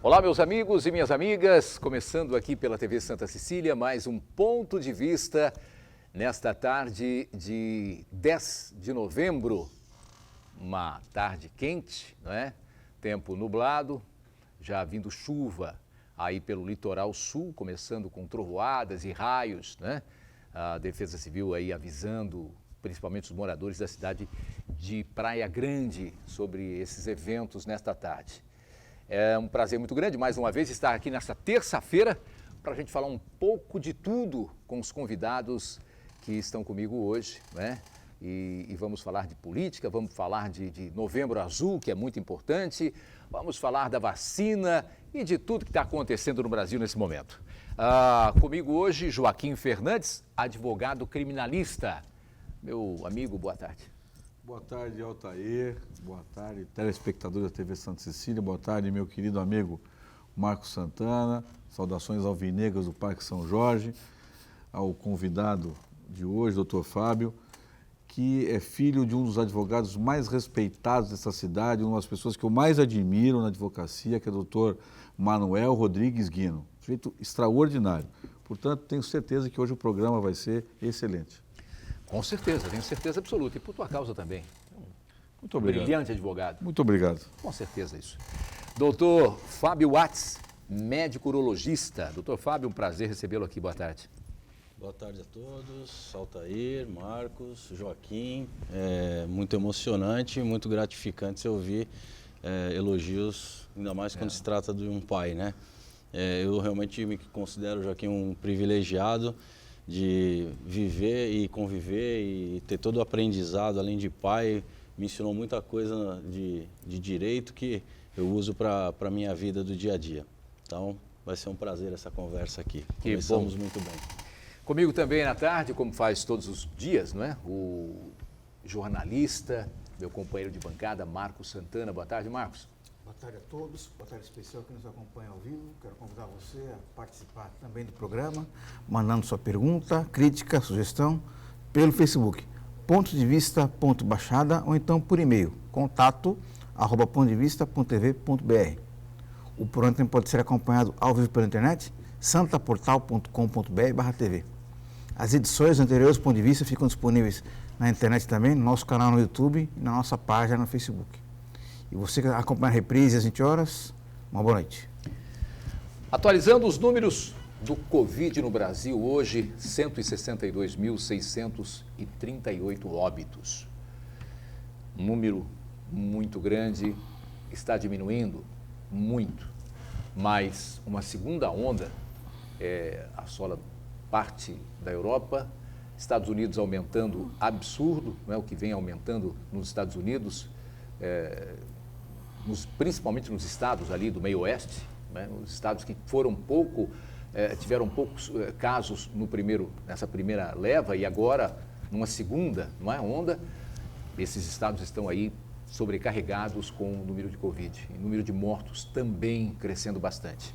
Olá, meus amigos e minhas amigas, começando aqui pela TV Santa Cecília, mais um ponto de vista nesta tarde de 10 de novembro, uma tarde quente, não é? Tempo nublado, já vindo chuva aí pelo litoral sul, começando com trovoadas e raios, né? A Defesa Civil aí avisando, principalmente os moradores da cidade de Praia Grande, sobre esses eventos nesta tarde. É um prazer muito grande, mais uma vez, estar aqui nesta terça-feira para a gente falar um pouco de tudo com os convidados que estão comigo hoje, né? E vamos falar de política, vamos falar de Novembro Azul, que é muito importante, vamos falar da vacina e de tudo que está acontecendo no Brasil nesse momento. Comigo hoje, Joaquim Fernandes, advogado criminalista. Meu amigo, boa tarde. Boa tarde, Altair. Boa tarde, telespectadores da TV Santa Cecília. Boa tarde, meu querido amigo Marcos Santana. Saudações alvinegras do Parque São Jorge. Ao convidado de hoje, doutor Fábio, que é filho de um dos advogados mais respeitados dessa cidade, uma das pessoas que eu mais admiro na advocacia, que é o doutor Manuel Rodrigues Guino. Sujeito extraordinário. Portanto, tenho certeza que hoje o programa vai ser excelente. Com certeza, tenho certeza absoluta. E por tua causa também. Muito obrigado. Brilhante advogado. Muito obrigado. Com certeza isso. Doutor Fábio Watts, médico urologista. Doutor Fábio, um prazer recebê-lo aqui. Boa tarde. Boa tarde a todos. Altair, Marcos, Joaquim. É muito emocionante, muito gratificante você ouvir elogios, ainda mais quando se trata de um pai, né? Eu realmente me considero, Joaquim, um privilegiado de viver e conviver e ter todo o aprendizado, além de pai, me ensinou muita coisa de direito que eu uso para a minha vida do dia a dia. Então, vai ser um prazer essa conversa aqui. Começamos muito bem. Comigo também na tarde, como faz todos os dias, não é? O jornalista, meu companheiro de bancada, Marcos Santana. Boa tarde, Marcos. Boa tarde a todos, boa tarde especial que nos acompanha ao vivo. Quero convidar você a participar também do programa, mandando sua pergunta, crítica, sugestão pelo Facebook, pontodevista.baixada ou então por e-mail, contato@pontodevista.tv.br. O programa também pode ser acompanhado ao vivo pela internet, santaportal.com.br/tv. As edições anteriores do Ponto de Vista ficam disponíveis na internet também, no nosso canal no YouTube e na nossa página no Facebook. E você que acompanha a reprise às 20 horas, uma boa noite. Atualizando os números do Covid no Brasil, hoje 162.638 óbitos. Um número muito grande, está diminuindo muito, mas uma segunda onda assola parte da Europa, Estados Unidos aumentando absurdo, não é? O que vem aumentando nos Estados Unidos, principalmente nos estados ali do meio oeste, né? Os estados que tiveram poucos casos nessa primeira leva e agora numa segunda, não é, onda, esses estados estão aí sobrecarregados com o número de Covid. E o número de mortos também crescendo bastante.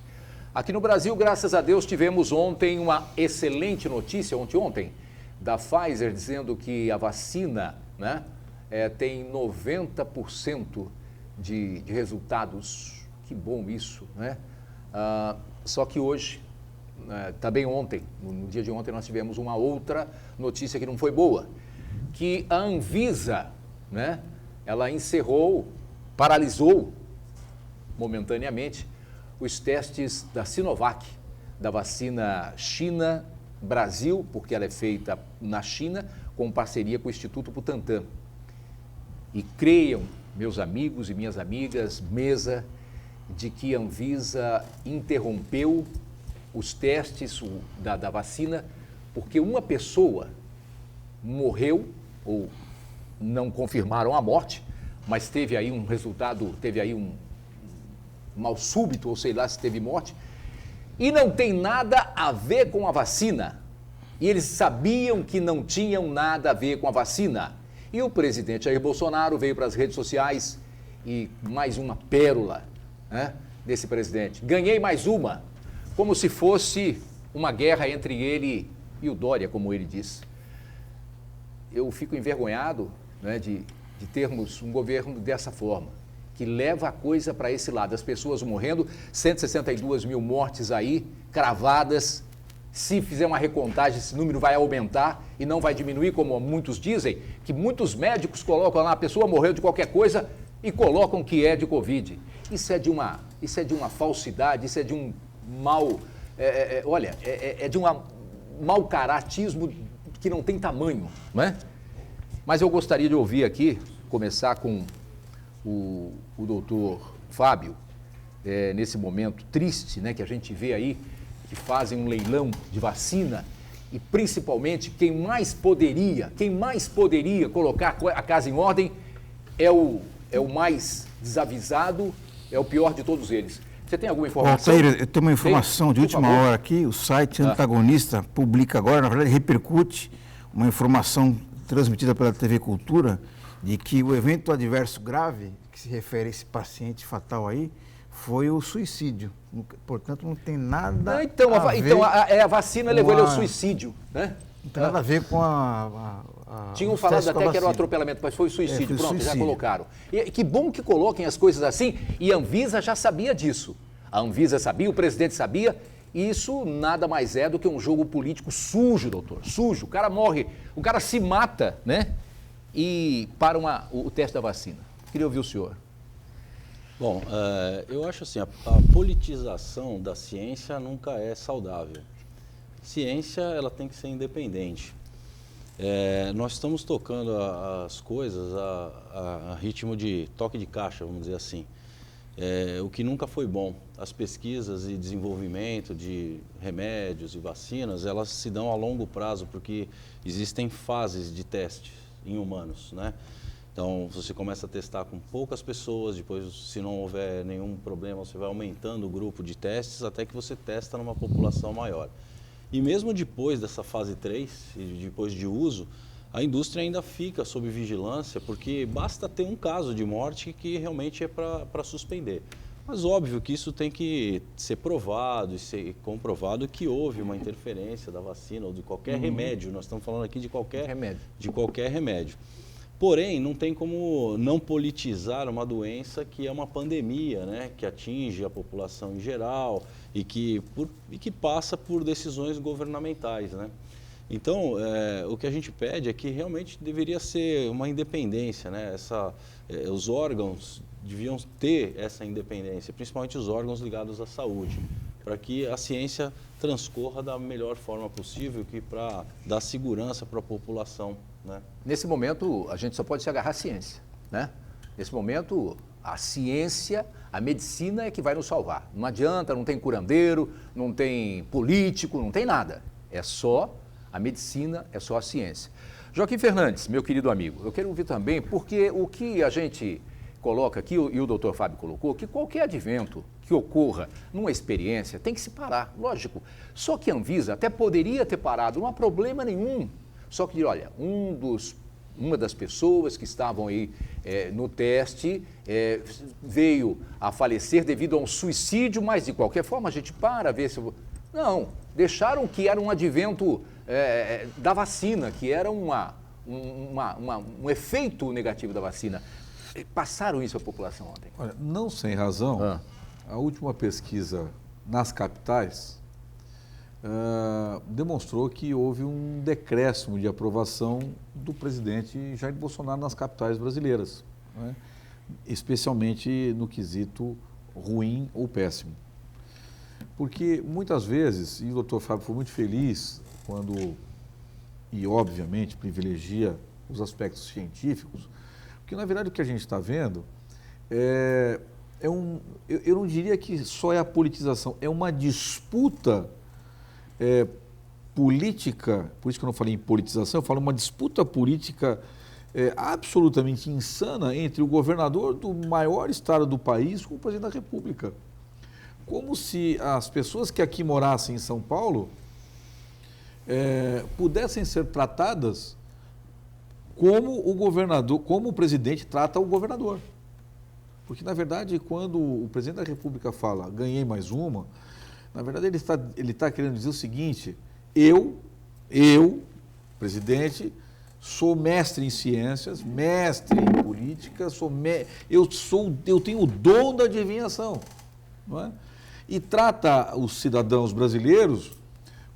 Aqui no Brasil, graças a Deus, tivemos ontem uma excelente notícia, ontem, da Pfizer, dizendo que a vacina, né, tem 90% de resultados. Que bom isso, né? Só que hoje, também ontem, no dia de ontem, nós tivemos uma outra notícia que não foi boa, que a Anvisa, né, ela paralisou momentaneamente os testes da Sinovac, da vacina China-Brasil, porque ela é feita na China, com parceria com o Instituto Butantan. E creiam, meus amigos e minhas amigas, mesa, de que a Anvisa interrompeu os testes da vacina porque uma pessoa morreu, ou não confirmaram a morte, mas teve aí um resultado, teve aí um mal súbito, ou sei lá se teve morte, e não tem nada a ver com a vacina. E eles sabiam que não tinham nada a ver com a vacina. E o presidente Jair Bolsonaro veio para as redes sociais e mais uma pérola, né, desse presidente. Ganhei mais uma, como se fosse uma guerra entre ele e o Dória, como ele diz. Eu fico envergonhado, né, de termos um governo dessa forma, que leva a coisa para esse lado. As pessoas morrendo, 162 mil mortes aí, cravadas. Se fizer uma recontagem, esse número vai aumentar e não vai diminuir, como muitos dizem, que muitos médicos colocam lá, a pessoa morreu de qualquer coisa e colocam que é de Covid. Isso é de uma falsidade, isso é de um mau, é de um mau caratismo que não tem tamanho, não é? Mas eu gostaria de ouvir aqui, começar com o doutor Fábio, nesse momento triste, né, que a gente vê aí, que fazem um leilão de vacina e principalmente quem mais poderia colocar a casa em ordem é o mais desavisado, é o pior de todos eles. Você tem alguma informação? Altair, eu tenho uma informação de última hora aqui, o site Antagonista publica agora, na verdade repercute uma informação transmitida pela TV Cultura de que o evento adverso grave, que se refere a esse paciente fatal aí, foi o suicídio. Portanto, não tem nada a vacina levou ele ao suicídio, né? Não tem nada a ver com Tinham falado até que era um atropelamento, mas foi o suicídio. Pronto, suicídio. Já colocaram. E que bom que coloquem as coisas assim. E a Anvisa já sabia disso. A Anvisa sabia, o presidente sabia. E isso nada mais é do que um jogo político sujo, doutor. Sujo. O cara morre, o cara se mata, né? E para o teste da vacina. Queria ouvir o senhor. Bom, eu acho assim, a politização da ciência nunca é saudável. Ciência, ela tem que ser independente. Nós estamos tocando as coisas a ritmo de toque de caixa, vamos dizer assim. O que nunca foi bom. As pesquisas e desenvolvimento de remédios e vacinas, elas se dão a longo prazo, porque existem fases de testes em humanos, né? Então, você começa a testar com poucas pessoas, depois, se não houver nenhum problema, você vai aumentando o grupo de testes até que você testa numa população maior. E mesmo depois dessa fase 3, e depois de uso, a indústria ainda fica sob vigilância, porque basta ter um caso de morte que realmente é para suspender. Mas óbvio que isso tem que ser provado e ser comprovado que houve uma interferência da vacina ou de qualquer remédio. Nós estamos falando aqui de qualquer remédio. Porém, não tem como não politizar uma doença que é uma pandemia, né? Que atinge a população em geral e que passa por decisões governamentais, né? Então, o que a gente pede é que realmente deveria ser uma independência, né? Os órgãos deviam ter essa independência, principalmente os órgãos ligados à saúde, para que a ciência transcorra da melhor forma possível, para dar segurança para a população, né? Nesse momento, a gente só pode se agarrar à ciência, né? Nesse momento, a ciência, a medicina é que vai nos salvar. Não adianta, não tem curandeiro, não tem político, não tem nada. É só a medicina, é só a ciência. Joaquim Fernandes, meu querido amigo, eu quero ouvir também, porque o que a gente coloca aqui, e o doutor Fábio colocou, que qualquer advento que ocorra numa experiência tem que se parar, lógico. Só que a Anvisa até poderia ter parado, não há problema nenhum. Só que, olha, uma das pessoas que estavam aí no teste veio a falecer devido a um suicídio, mas de qualquer forma a gente para ver se... Não, deixaram que era um advento da vacina, que era um efeito negativo da vacina. Passaram isso à população ontem. Olha, não sem razão, a última pesquisa nas capitais demonstrou que houve um decréscimo de aprovação do presidente Jair Bolsonaro nas capitais brasileiras, né? Especialmente no quesito ruim ou péssimo. Porque muitas vezes, e o doutor Fábio foi muito feliz quando, e obviamente privilegia os aspectos científicos, porque na verdade o que a gente está vendo eu não diria que só é a politização, é uma disputa política, por isso que eu não falei em politização, eu falo uma disputa política absolutamente insana entre o governador do maior estado do país com o presidente da República. Como se as pessoas que aqui morassem em São Paulo pudessem ser tratadas como o governador, como o presidente trata o governador. Porque, na verdade, quando o presidente da República fala ganhei mais uma, na verdade ele está querendo dizer o seguinte: eu, presidente, sou mestre em ciências, mestre em política, eu tenho o dom da adivinhação, não é? E trata os cidadãos brasileiros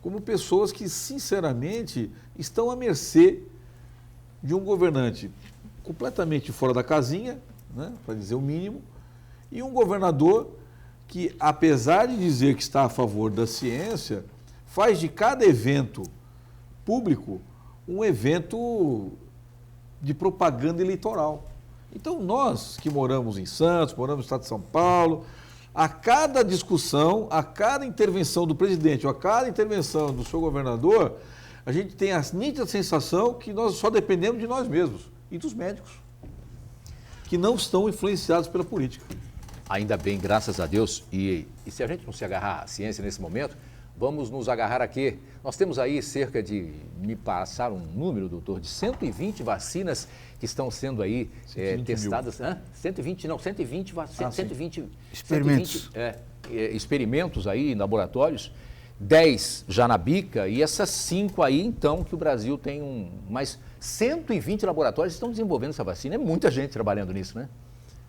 como pessoas que, sinceramente, estão à mercê de um governante completamente fora da casinha, né, para dizer o mínimo, e um governador que, apesar de dizer que está a favor da ciência, faz de cada evento público um evento de propaganda eleitoral. Então, nós que moramos em Santos, moramos no estado de São Paulo, a cada discussão, a cada intervenção do presidente, ou a cada intervenção do seu governador, a gente tem a nítida sensação que nós só dependemos de nós mesmos e dos médicos, que não estão influenciados pela política. Ainda bem, graças a Deus. E se a gente não se agarrar à ciência nesse momento, vamos nos agarrar a quê? Nós temos aí cerca de, me passaram um número, doutor, de 120 vacinas que estão sendo aí testadas. 120 vacinas, 120 experimentos. 120, experimentos aí em laboratórios, 10 já na bica e essas 5 aí, então, que o Brasil tem mais 120 laboratórios estão desenvolvendo essa vacina. É muita gente trabalhando nisso, né?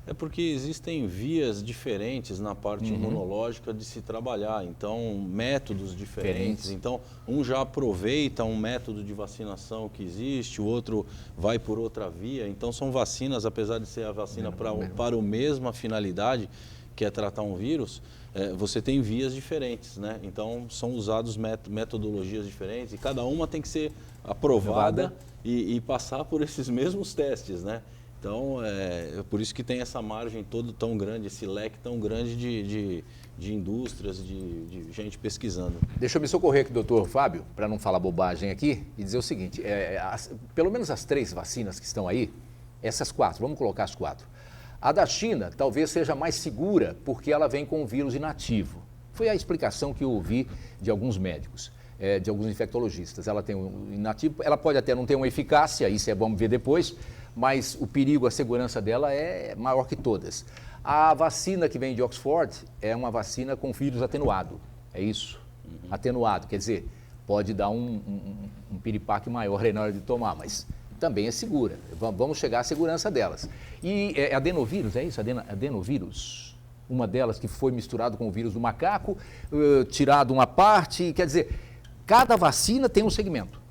É porque existem vias diferentes na parte imunológica de se trabalhar, então métodos diferentes. Então, um já aproveita um método de vacinação que existe, o outro vai por outra via. Então, são vacinas, apesar de ser a vacina para a mesma finalidade, que é tratar um vírus, você tem vias diferentes, né? Então, são usados metodologias diferentes e cada uma tem que ser aprovada e passar por esses mesmos testes, né? Então, é por isso que tem essa margem toda tão grande, esse leque tão grande de indústrias, de gente pesquisando. Deixa eu me socorrer aqui, doutor Fábio, para não falar bobagem aqui, e dizer o seguinte, pelo menos as 3 vacinas que estão aí, essas 4, vamos colocar as 4. A da China talvez seja mais segura, porque ela vem com um vírus inativo. Foi a explicação que eu ouvi de alguns médicos, de alguns infectologistas. Ela tem um inativo, ela pode até não ter uma eficácia, isso vamos ver depois, mas o perigo, a segurança dela é maior que todas. A vacina que vem de Oxford é uma vacina com vírus atenuado, é isso? Atenuado, quer dizer, pode dar um piripaque maior aí na hora de tomar, mas também é segura. Vamos chegar à segurança delas. E adenovírus, é isso? Adenovírus? Uma delas que foi misturado com o vírus do macaco, tirado uma parte, quer dizer, cada vacina tem um segmento.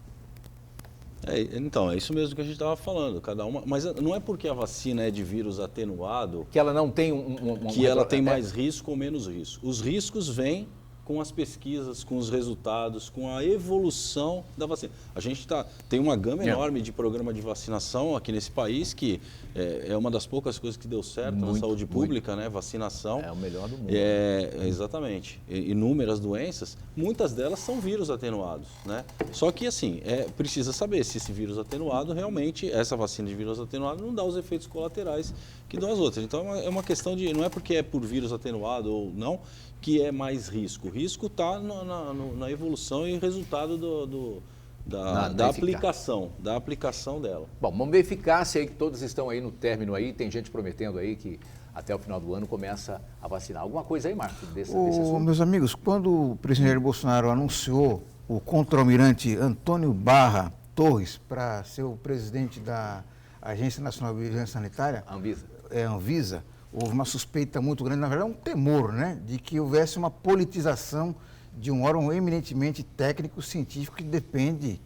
Então, é isso mesmo que a gente estava falando, cada uma, mas não é porque a vacina é de vírus atenuado que ela não tem que ela tem mais risco ou menos risco. Os riscos vêm com as pesquisas, com os resultados, com a evolução da vacina. A gente tem uma gama enorme de programa de vacinação aqui nesse país, que é uma das poucas coisas que deu certo na saúde pública, né? Vacinação. É o melhor do mundo. Exatamente. Inúmeras doenças, muitas delas são vírus atenuados, né? Só que, assim, precisa saber se esse vírus atenuado realmente, essa vacina de vírus atenuado não dá os efeitos colaterais que dão as outras. Então, é uma questão de, não é porque é por vírus atenuado ou não, que é mais risco. O risco está na evolução e resultado da aplicação dela. Bom, vamos ver a eficácia aí, que todos estão aí no término aí, tem gente prometendo aí que até o final do ano começa a vacinar. Alguma coisa aí, Marcos, desse assunto? Meus amigos, quando o presidente Jair Bolsonaro anunciou o contra-almirante Antônio Barra Torres para ser o presidente da Agência Nacional de Vigilância Sanitária, Anvisa, houve uma suspeita muito grande, na verdade um temor, né, de que houvesse uma politização de um órgão eminentemente técnico, científico, que depende,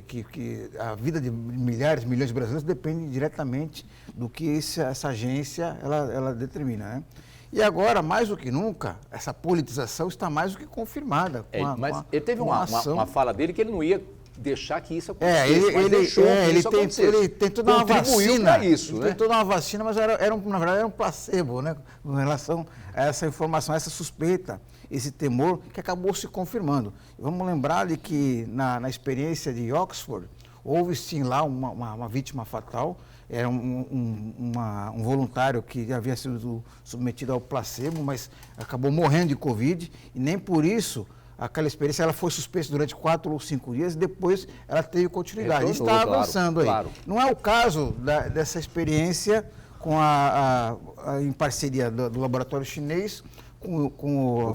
que a vida de milhares, milhões de brasileiros depende diretamente do que essa agência ela determina, né? E agora, mais do que nunca, essa politização está mais do que confirmada. Mas ele teve uma fala dele que ele não ia deixar que isso acontecesse, mas deixou que isso acontecesse. Ele tentou dar uma vacina, isso, tentou dar uma vacina, mas na verdade era um placebo, né, com relação a essa informação, a essa suspeita, esse temor que acabou se confirmando. Vamos lembrar de que na experiência de Oxford, houve sim lá uma vítima fatal, era um voluntário que havia sido submetido ao placebo, mas acabou morrendo de Covid, e nem por isso aquela experiência ela foi suspensa durante 4 ou 5 dias e depois ela teve continuidade. Isso está avançando aí. Claro. Não é o caso dessa experiência em parceria do laboratório chinês com o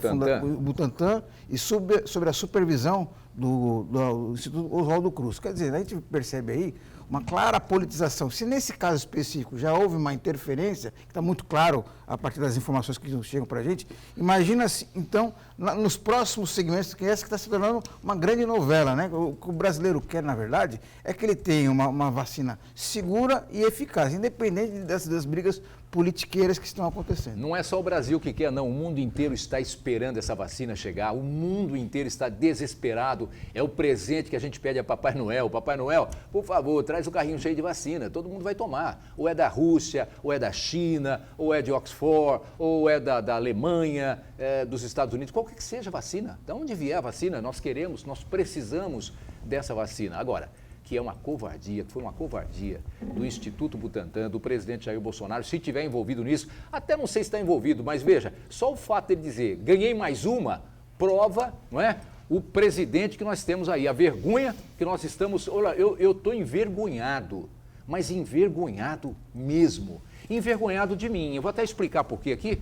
Butantan e sobre a supervisão do Instituto Oswaldo Cruz. Quer dizer, a gente percebe aí uma clara politização. Se nesse caso específico já houve uma interferência, que está muito claro a partir das informações que chegam para a gente, imagina então nos próximos segmentos, que essa que está se tornando uma grande novela, né? O que o brasileiro quer, na verdade, é que ele tenha uma vacina segura e eficaz, independente das brigas politiqueiras que estão acontecendo. Não é só o Brasil que quer, não. O mundo inteiro está esperando essa vacina chegar. O mundo inteiro está desesperado. É o presente que a gente pede a Papai Noel. Papai Noel, por favor, traz o carrinho cheio de vacina. Todo mundo vai tomar. Ou é da Rússia, ou é da China, ou é de Oxford, ou é da Alemanha, dos Estados Unidos. Qualquer que seja a vacina. De onde vier a vacina, nós queremos, nós precisamos dessa vacina. Agora, que é uma covardia, que foi uma covardia do Instituto Butantan, do presidente Jair Bolsonaro, se estiver envolvido nisso, até não sei se está envolvido, mas veja, só o fato de ele dizer, ganhei mais uma, prova, não é? O presidente que nós temos aí, a vergonha que nós estamos, olha, eu estou envergonhado, mas envergonhado mesmo, envergonhado de mim. Eu vou até explicar por quê aqui,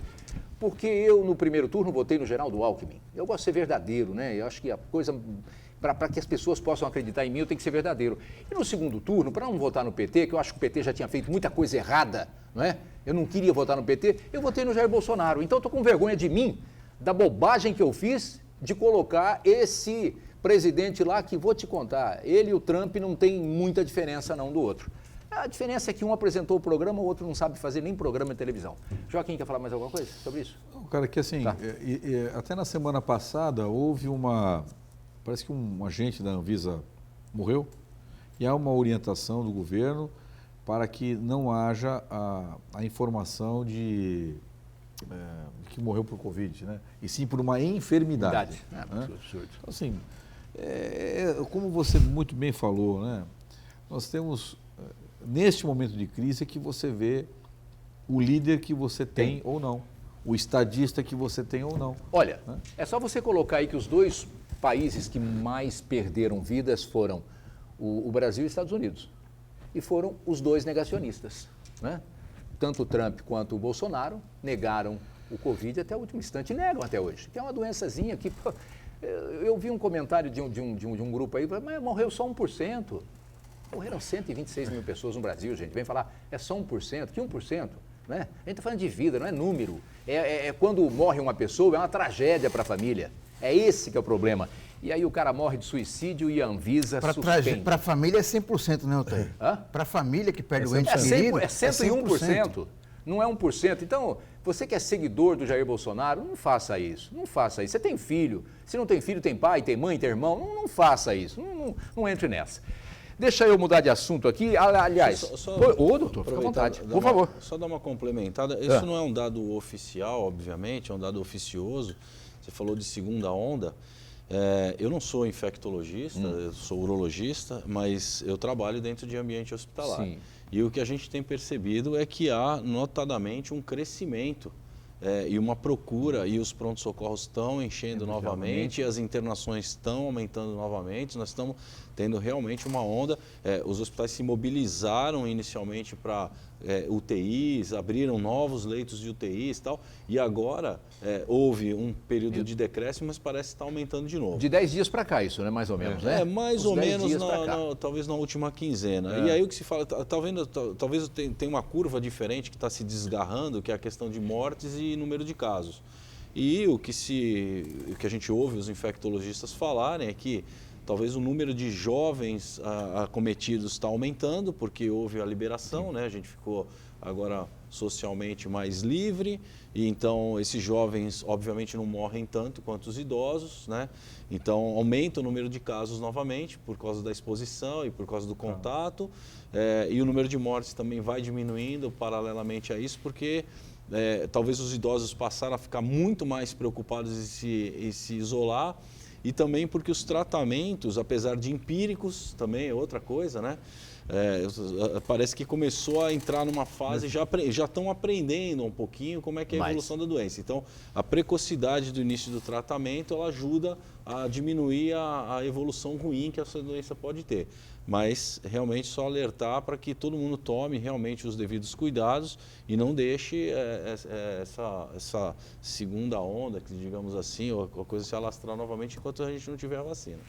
porque eu no primeiro turno votei no Geraldo Alckmin. Eu gosto de ser verdadeiro, né? Eu acho que a coisa... Para que as pessoas possam acreditar em mim, eu tenho que ser verdadeiro. E no segundo turno, para não votar no PT, que eu acho que o PT já tinha feito muita coisa errada, não é? Eu não queria votar no PT, eu votei no Jair Bolsonaro. Então, eu estou com vergonha de mim, da bobagem que eu fiz de colocar esse presidente lá, que vou te contar, ele e o Trump não tem muita diferença não do outro. A diferença é que um apresentou o programa, o outro não sabe fazer nem programa de televisão. Joaquim, quer falar mais alguma coisa sobre isso? Cara, que assim, Tá. até na semana passada houve parece que um agente da Anvisa morreu e há uma orientação do governo para que não haja a informação de que morreu por Covid, né? E sim por uma enfermidade. Verdade. Né? Absurdo. Então, assim, como você muito bem falou, né? Nós temos, neste momento de crise, que você vê o líder que você tem ou não, o estadista que você tem ou não. Olha, né? é só você colocar aí que os dois países que mais perderam vidas foram o Brasil e os Estados Unidos. E foram os dois negacionistas, né? Tanto o Trump quanto o Bolsonaro negaram o Covid até o último instante, e negam até hoje. Que é uma doençazinha que... Pô, eu vi um comentário de um grupo aí, mas morreu só 1%. Morreram 126 mil pessoas no Brasil, gente. Vem falar, é só 1%, que 1%? Né? A gente está falando de vida, não é número. Quando morre uma pessoa, é uma tragédia para a família. É esse que é o problema. E aí o cara morre de suicídio e a Anvisa suspende. Para a família é 100%, né, Altair? Para a família que perde o ente querido, é 101%. Não é 1%. Então, você que é seguidor do Jair Bolsonaro, não faça isso. Não faça isso. Você tem filho. Se não tem filho, tem pai, tem mãe, tem irmão. Não faça isso. Não entre nessa. Deixa eu mudar de assunto aqui. Aliás, doutor, fica à vontade, por favor. Só dar uma complementada. Isso não é um dado oficial, obviamente, é um dado oficioso. Você falou de segunda onda. Eu não sou infectologista, eu sou urologista, mas eu trabalho dentro de ambiente hospitalar. Sim. E o que a gente tem percebido é que há, notadamente, um crescimento e uma procura, e os prontos-socorros estão enchendo novamente, e as internações estão aumentando novamente, nós estamos tendo realmente uma onda. Os hospitais se mobilizaram inicialmente para UTIs, abriram novos leitos de UTIs e tal, e agora houve um período de decréscimo, mas parece estar aumentando de novo. De 10 dias para cá, isso, né? Mais ou menos, né? Mais ou menos, talvez na última quinzena. E aí o que se fala, talvez tenha uma curva diferente que está se desgarrando, que é a questão de mortes e número de casos. E o que a gente ouve os infectologistas falarem é que talvez o número de jovens acometidos está aumentando, porque houve a liberação, né? A gente ficou agora socialmente mais livre, e então esses jovens obviamente não morrem tanto quanto os idosos, né? Então aumenta o número de casos novamente por causa da exposição e por causa do contato, e o número de mortes também vai diminuindo paralelamente a isso, porque talvez os idosos passaram a ficar muito mais preocupados em se isolar, e também porque os tratamentos, apesar de empíricos, também é outra coisa, né? Parece que começou a entrar numa fase, já estão aprendendo um pouquinho como é que é a evolução da doença. Então, a precocidade do início do tratamento, ela ajuda a diminuir a evolução ruim que essa doença pode ter. Mas, realmente, só alertar para que todo mundo tome realmente os devidos cuidados e não deixe essa segunda onda, digamos assim, ou a coisa se alastrar novamente enquanto a gente não tiver a vacina.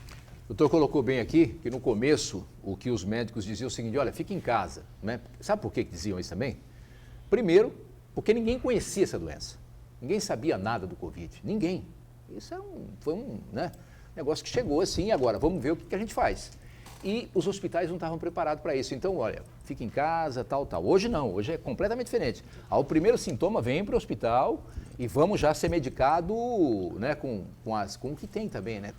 O doutor colocou bem aqui que no começo o que os médicos diziam é o seguinte, olha, fique em casa, né? Sabe por que diziam isso também? Primeiro, porque ninguém conhecia essa doença. Ninguém sabia nada do Covid. Ninguém. Isso foi um negócio que chegou assim, agora vamos ver o que a gente faz. E os hospitais não estavam preparados para isso. Então, olha, fique em casa, tal. Hoje não, hoje é completamente diferente. Ao primeiro sintoma, vem para o hospital e vamos já ser medicado, né, com o que tem também, né?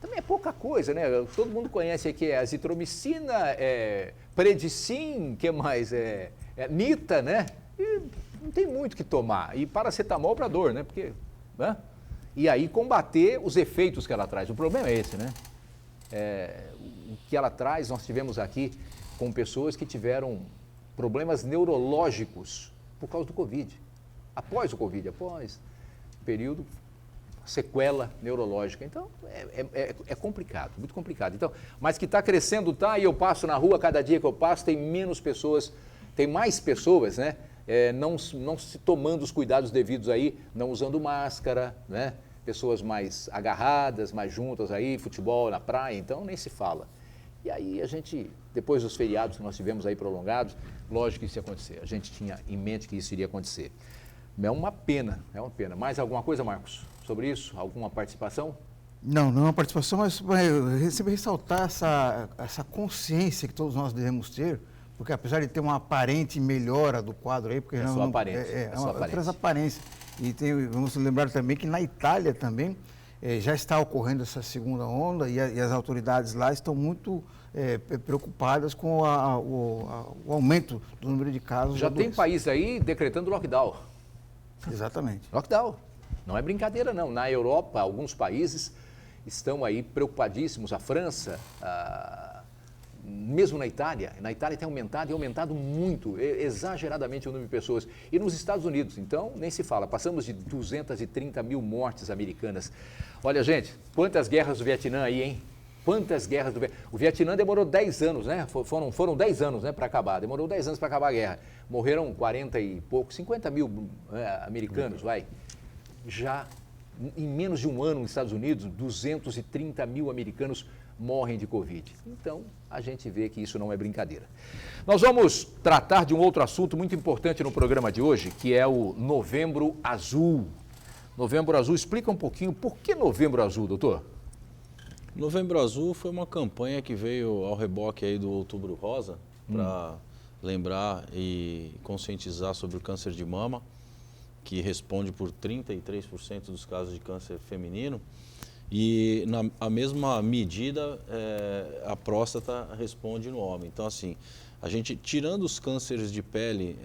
Também é pouca coisa, né? Todo mundo conhece aqui a azitromicina, predicin, que mais? Nita, né? E não tem muito o que tomar. E paracetamol para dor, né? Porque, né? E aí combater os efeitos que ela traz. O problema é esse, né? O que ela traz, nós tivemos aqui com pessoas que tiveram problemas neurológicos por causa do Covid. Após o Covid, após o período, sequela neurológica. Então, é complicado, muito complicado. Então, mas que está crescendo, tá, e eu passo na rua, cada dia que eu passo, tem menos pessoas, tem mais pessoas, né, não se tomando os cuidados devidos aí, não usando máscara, né, pessoas mais agarradas, mais juntas aí, futebol na praia, então nem se fala. E aí a gente, depois dos feriados que nós tivemos aí prolongados, lógico que isso ia acontecer, a gente tinha em mente que isso iria acontecer. É uma pena, é uma pena. Mais alguma coisa, Marcos, sobre isso? Alguma participação? Não é uma participação, mas eu sempre ressaltar essa consciência que todos nós devemos ter, porque apesar de ter uma aparente melhora do quadro aí, porque é só aparência. É uma aparência. E vamos lembrar também que na Itália também já está ocorrendo essa segunda onda e as autoridades lá estão muito preocupadas com o aumento do número de casos. Já tem país aí decretando lockdown. Exatamente. Lockdown. Não é brincadeira, não. Na Europa, alguns países estão aí preocupadíssimos. A França, mesmo na Itália tem aumentado e aumentado muito, exageradamente o número de pessoas. E nos Estados Unidos, então, nem se fala. Passamos de 230 mil mortes americanas. Olha, gente, quantas guerras do Vietnã aí, hein? Quantas guerras do Vietnã? O Vietnã demorou 10 anos, né? Foram 10 anos, né, para acabar. Demorou 10 anos para acabar a guerra. Morreram 40 e pouco, 50 mil americanos, vai. Já em menos de um ano nos Estados Unidos, 230 mil americanos morrem de Covid. Então, a gente vê que isso não é brincadeira. Nós vamos tratar de um outro assunto muito importante no programa de hoje, que é o Novembro Azul. Novembro Azul, explica um pouquinho por que Novembro Azul, doutor? Novembro Azul foi uma campanha que veio ao reboque aí do Outubro Rosa para lembrar e conscientizar sobre o câncer de mama, que responde por 33% dos casos de câncer feminino. E na mesma medida, a próstata responde no homem. Então, assim, a gente, tirando os cânceres de pele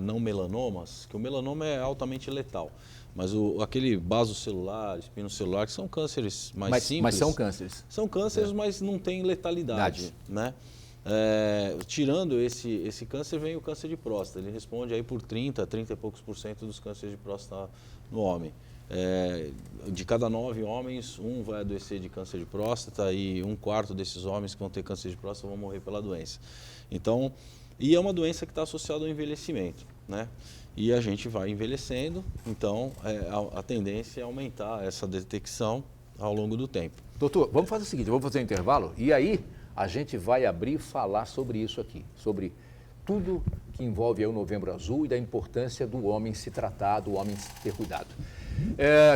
não melanomas, que o melanoma é altamente letal, mas aquele basocelular, espinocelular, que são cânceres mais simples. Mas são cânceres. São cânceres, mas não tem letalidade, né? Tirando esse câncer, vem o câncer de próstata. Ele responde aí por 30 e poucos % dos cânceres de próstata no homem. De cada 9 homens, um vai adoecer de câncer de próstata e 1/4 desses homens que vão ter câncer de próstata vão morrer pela doença. Então, e é uma doença que está associada ao envelhecimento, né? E a gente vai envelhecendo, então a tendência é aumentar essa detecção ao longo do tempo. Doutor, vamos fazer o seguinte, eu vou fazer um intervalo e aí a gente vai abrir e falar sobre isso aqui, sobre tudo que envolve o Novembro Azul e da importância do homem se tratar, do homem ter cuidado.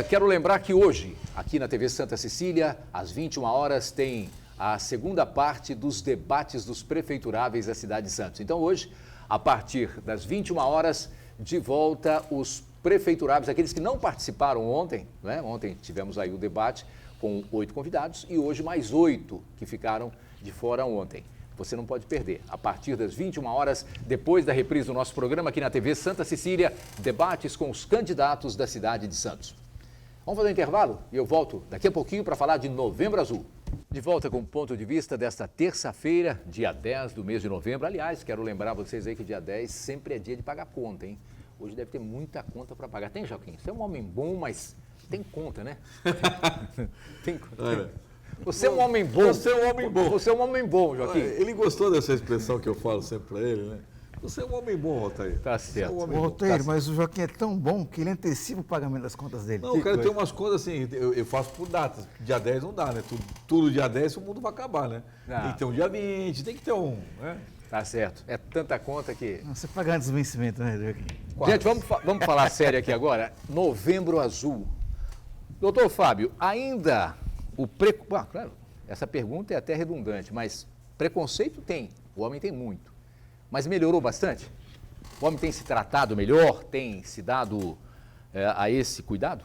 Quero lembrar que hoje, aqui na TV Santa Cecília, às 21 horas, tem a segunda parte dos debates dos prefeituráveis da cidade de Santos. Então hoje, a partir das 21 horas, de volta os prefeituráveis, aqueles que não participaram ontem, né? Ontem tivemos aí o debate com 8 convidados e hoje mais 8 que ficaram de fora ontem. Você não pode perder. A partir das 21 horas, depois da reprise do nosso programa aqui na TV Santa Cecília, debates com os candidatos da cidade de Santos. Vamos fazer um intervalo e eu volto daqui a pouquinho para falar de Novembro Azul. De volta com o ponto de vista desta terça-feira, dia 10 do mês de novembro. Aliás, quero lembrar vocês aí que dia 10 sempre é dia de pagar conta, hein? Hoje deve ter muita conta para pagar. Tem, Joaquim? Você é um homem bom, mas tem conta, né? Tem conta. Você é um homem bom. Você é um homem bom. Você é um homem bom, Joaquim. Ele gostou dessa expressão que eu falo sempre para ele, né? Você é um homem bom, Altair. Tá Você é um certo. homem Ô, bom. Altair, mas o Joaquim é tão bom que ele antecipa o pagamento das contas dele. Não, cara, tem umas coisas assim, eu faço por datas. Dia 10 não dá, né? Tudo dia 10 o mundo vai acabar, né? Não. Tem que ter um dia 20, tem que ter um, né? Tá certo. É tanta conta que... Você paga antes do vencimento, né, Joaquim? Gente, vamos falar sério aqui agora. Novembro Azul. Doutor Fábio, ainda o claro, essa pergunta é até redundante, mas preconceito tem, o homem tem muito. Mas melhorou bastante? O homem tem se tratado melhor, tem se dado a esse cuidado?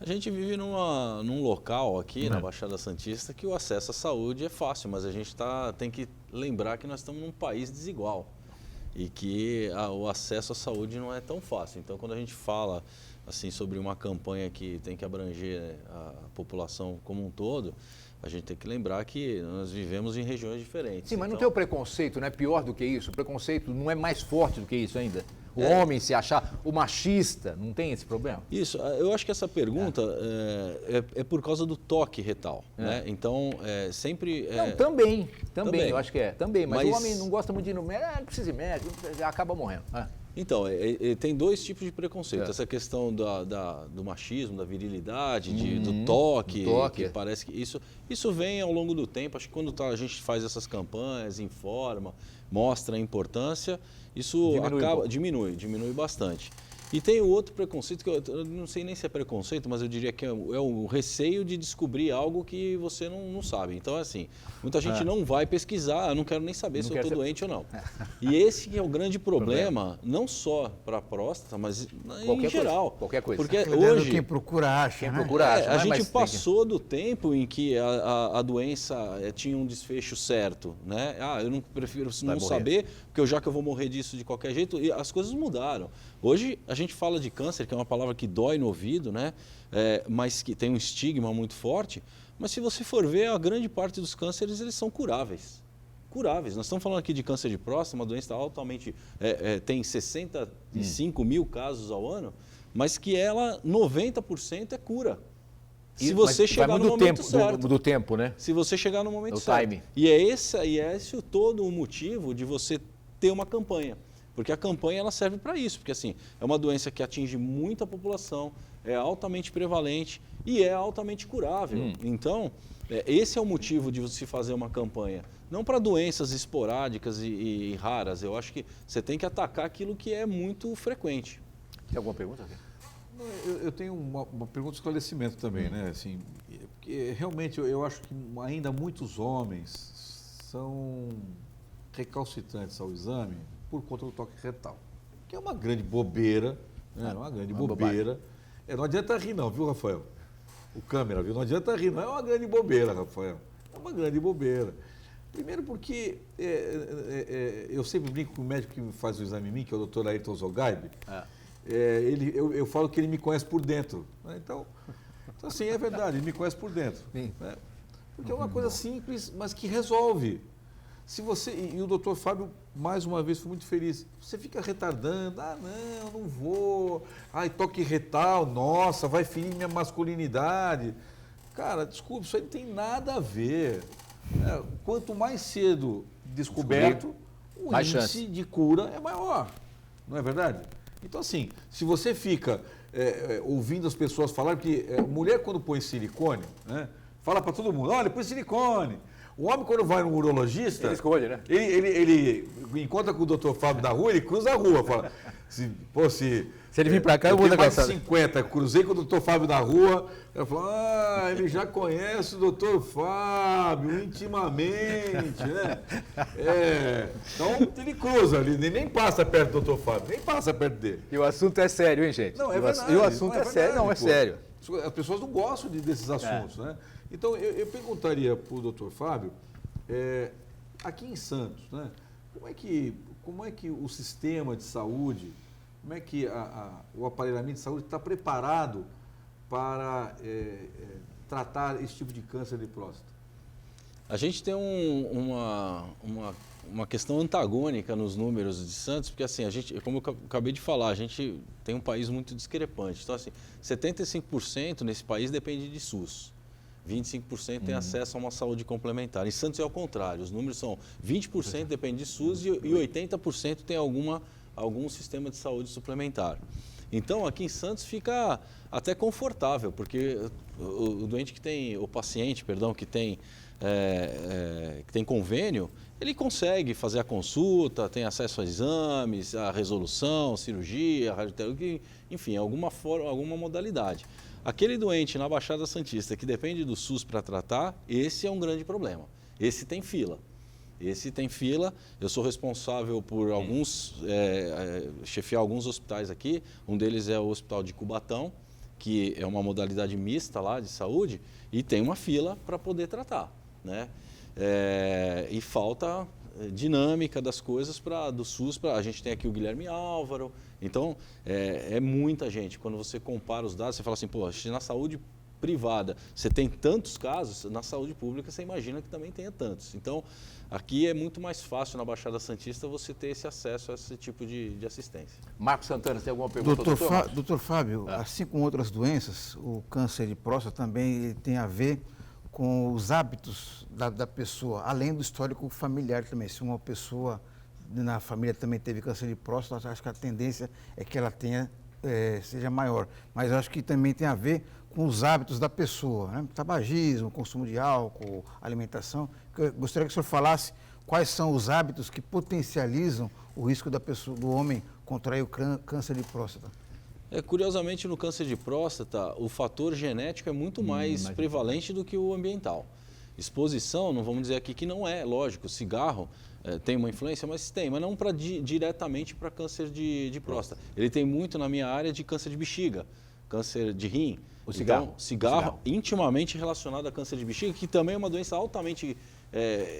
A gente vive num local aqui na Baixada Santista que o acesso à saúde é fácil, mas a gente tem que lembrar que nós estamos num país desigual e que o acesso à saúde não é tão fácil. Então, quando a gente fala assim sobre uma campanha que tem que abranger a população como um todo, a gente tem que lembrar que nós vivemos em regiões diferentes. Sim, mas não então, tem o preconceito, não é pior do que isso? O preconceito não é mais forte do que isso ainda? O homem se achar, o machista, não tem esse problema? Isso, eu acho que essa pergunta é por causa do toque retal, né? Então, sempre... Não, também, Também. eu acho que é, também, mas o Mas- homem não gosta muito de ir no médico, não precisa ir médico, acaba morrendo. Então, tem dois tipos de preconceito. É. Essa questão do machismo, da virilidade, do toque, do toque. que parece que isso vem ao longo do tempo. Acho que quando a gente faz essas campanhas, informa, mostra a importância, isso diminui bastante. E tem o outro preconceito, que eu não sei nem se é preconceito, mas eu diria que é o receio de descobrir algo que você não sabe. Então, assim, muita gente não vai pesquisar, eu não quero nem saber se eu estou doente ou não. E esse que é o grande problema, não só para a próstata, mas em geral. Qualquer coisa. Porque Olhando hoje... Quem procura acha, Quem né? procura acha, a né? gente Mas tem que- passou do tempo em que a doença tinha um desfecho certo, né? Eu prefiro não morrer. saber, porque já que eu vou morrer disso de qualquer jeito, e as coisas mudaram. Hoje a gente fala de câncer, que é uma palavra que dói no ouvido, né? Mas que tem um estigma muito forte. Mas se você for ver, a grande parte dos cânceres eles são curáveis. Curáveis. Nós estamos falando aqui de câncer de próstata, uma doença altamente... tem 65 mil casos ao ano, mas que ela, 90% é cura. Se você Mas chegar vai no muito momento tempo, certo. do tempo, né? Se você chegar no momento No certo. time. E é esse todo o motivo de você ter uma campanha. Porque a campanha ela serve para isso, porque assim, é uma doença que atinge muita população, é altamente prevalente e é altamente curável. Então, esse é o motivo de você fazer uma campanha. Não para doenças esporádicas e raras. Eu acho que você tem que atacar aquilo que é muito frequente. Tem alguma pergunta? Eu tenho uma pergunta de esclarecimento também, né? Assim, porque realmente eu acho que ainda muitos homens são recalcitrantes ao exame por conta do toque retal, que é uma grande bobeira, né? Uma grande bobeira. Não adianta rir não, viu, Rafael? O câmera, viu? Não adianta rir, não é uma grande bobeira, Rafael. É uma grande bobeira. Primeiro porque eu sempre brinco com o médico que faz o exame em mim, que é o Dr. Ayrton Zogaib. Eu falo que ele me conhece por dentro. Né? Então, assim, é verdade, ele me conhece por dentro. Né? Porque é uma coisa simples, mas que resolve. Se você, e o doutor Fábio, mais uma vez, foi muito feliz. Você fica retardando, não vou. Toque retal, nossa, vai ferir minha masculinidade. Cara, desculpe, isso aí não tem nada a ver. Quanto mais cedo descoberto, o mais índice chance de cura é maior. Não é verdade? Então, assim, se você fica ouvindo as pessoas falar que mulher, quando põe silicone, né, fala para todo mundo, olha, põe silicone. O homem, quando vai no urologista... Ele escolhe, né? Ele encontra com o doutor Fábio na rua, ele cruza a rua, fala... Se ele vir para cá, eu vou tenho mais de negociar. 50, cruzei com o doutor Fábio na rua, eu falo, ele já conhece o doutor Fábio intimamente, né? Então, ele cruza ali, nem passa perto do doutor Fábio, nem passa perto dele. E o assunto é sério, hein, gente? Não, é verdade. E o assunto é sério, não, é pô. sério. As pessoas não gostam desses assuntos, né? Então, eu perguntaria para o doutor Fábio, aqui em Santos, né? Como é que o sistema de saúde, como é que o aparelhamento de saúde está preparado para tratar esse tipo de câncer de próstata? A gente tem uma questão antagônica nos números de Santos, porque assim, como eu acabei de falar, a gente tem um país muito discrepante. Então, assim, 75% nesse país depende de SUS. 25% tem acesso a uma saúde complementar. Em Santos é ao contrário, os números são 20% depende de SUS e 80% tem algum sistema de saúde suplementar. Então, aqui em Santos fica até confortável, porque o doente que tem, o paciente, perdão, que tem convênio, ele consegue fazer a consulta, tem acesso a exames, a resolução, cirurgia, radioterapia, enfim, alguma modalidade. Aquele doente na Baixada Santista que depende do SUS para tratar, esse é um grande problema. Esse tem fila. Eu sou responsável por chefiar alguns hospitais aqui. Um deles é o Hospital de Cubatão, que é uma modalidade mista lá de saúde, e tem uma fila para poder tratar, né? E falta dinâmica das coisas do SUS. A gente tem aqui o Guilherme Álvaro, então é muita gente. Quando você compara os dados, você fala assim, pô, na saúde privada você tem tantos casos, na saúde pública você imagina que também tenha tantos. Então, aqui é muito mais fácil na Baixada Santista você ter esse acesso a esse tipo de assistência. Marcos Santana, você tem alguma pergunta? Doutor Fábio, assim como outras doenças, o câncer de próstata também tem a ver com os hábitos da pessoa, além do histórico familiar também. Se uma pessoa na família também teve câncer de próstata, acho que a tendência é que ela seja maior. Mas eu acho que também tem a ver com os hábitos da pessoa, né? Tabagismo, consumo de álcool, alimentação. Eu gostaria que o senhor falasse quais são os hábitos que potencializam o risco do homem contrair o câncer de próstata. Curiosamente, no câncer de próstata, o fator genético é muito mais prevalente do que o ambiental. Exposição, não vamos dizer aqui que não é, lógico, cigarro tem uma influência, mas não diretamente para câncer de próstata. Ele tem muito na minha área de câncer de bexiga, câncer de rim. O cigarro? Então, cigarro intimamente relacionado a câncer de bexiga, que também é uma doença altamente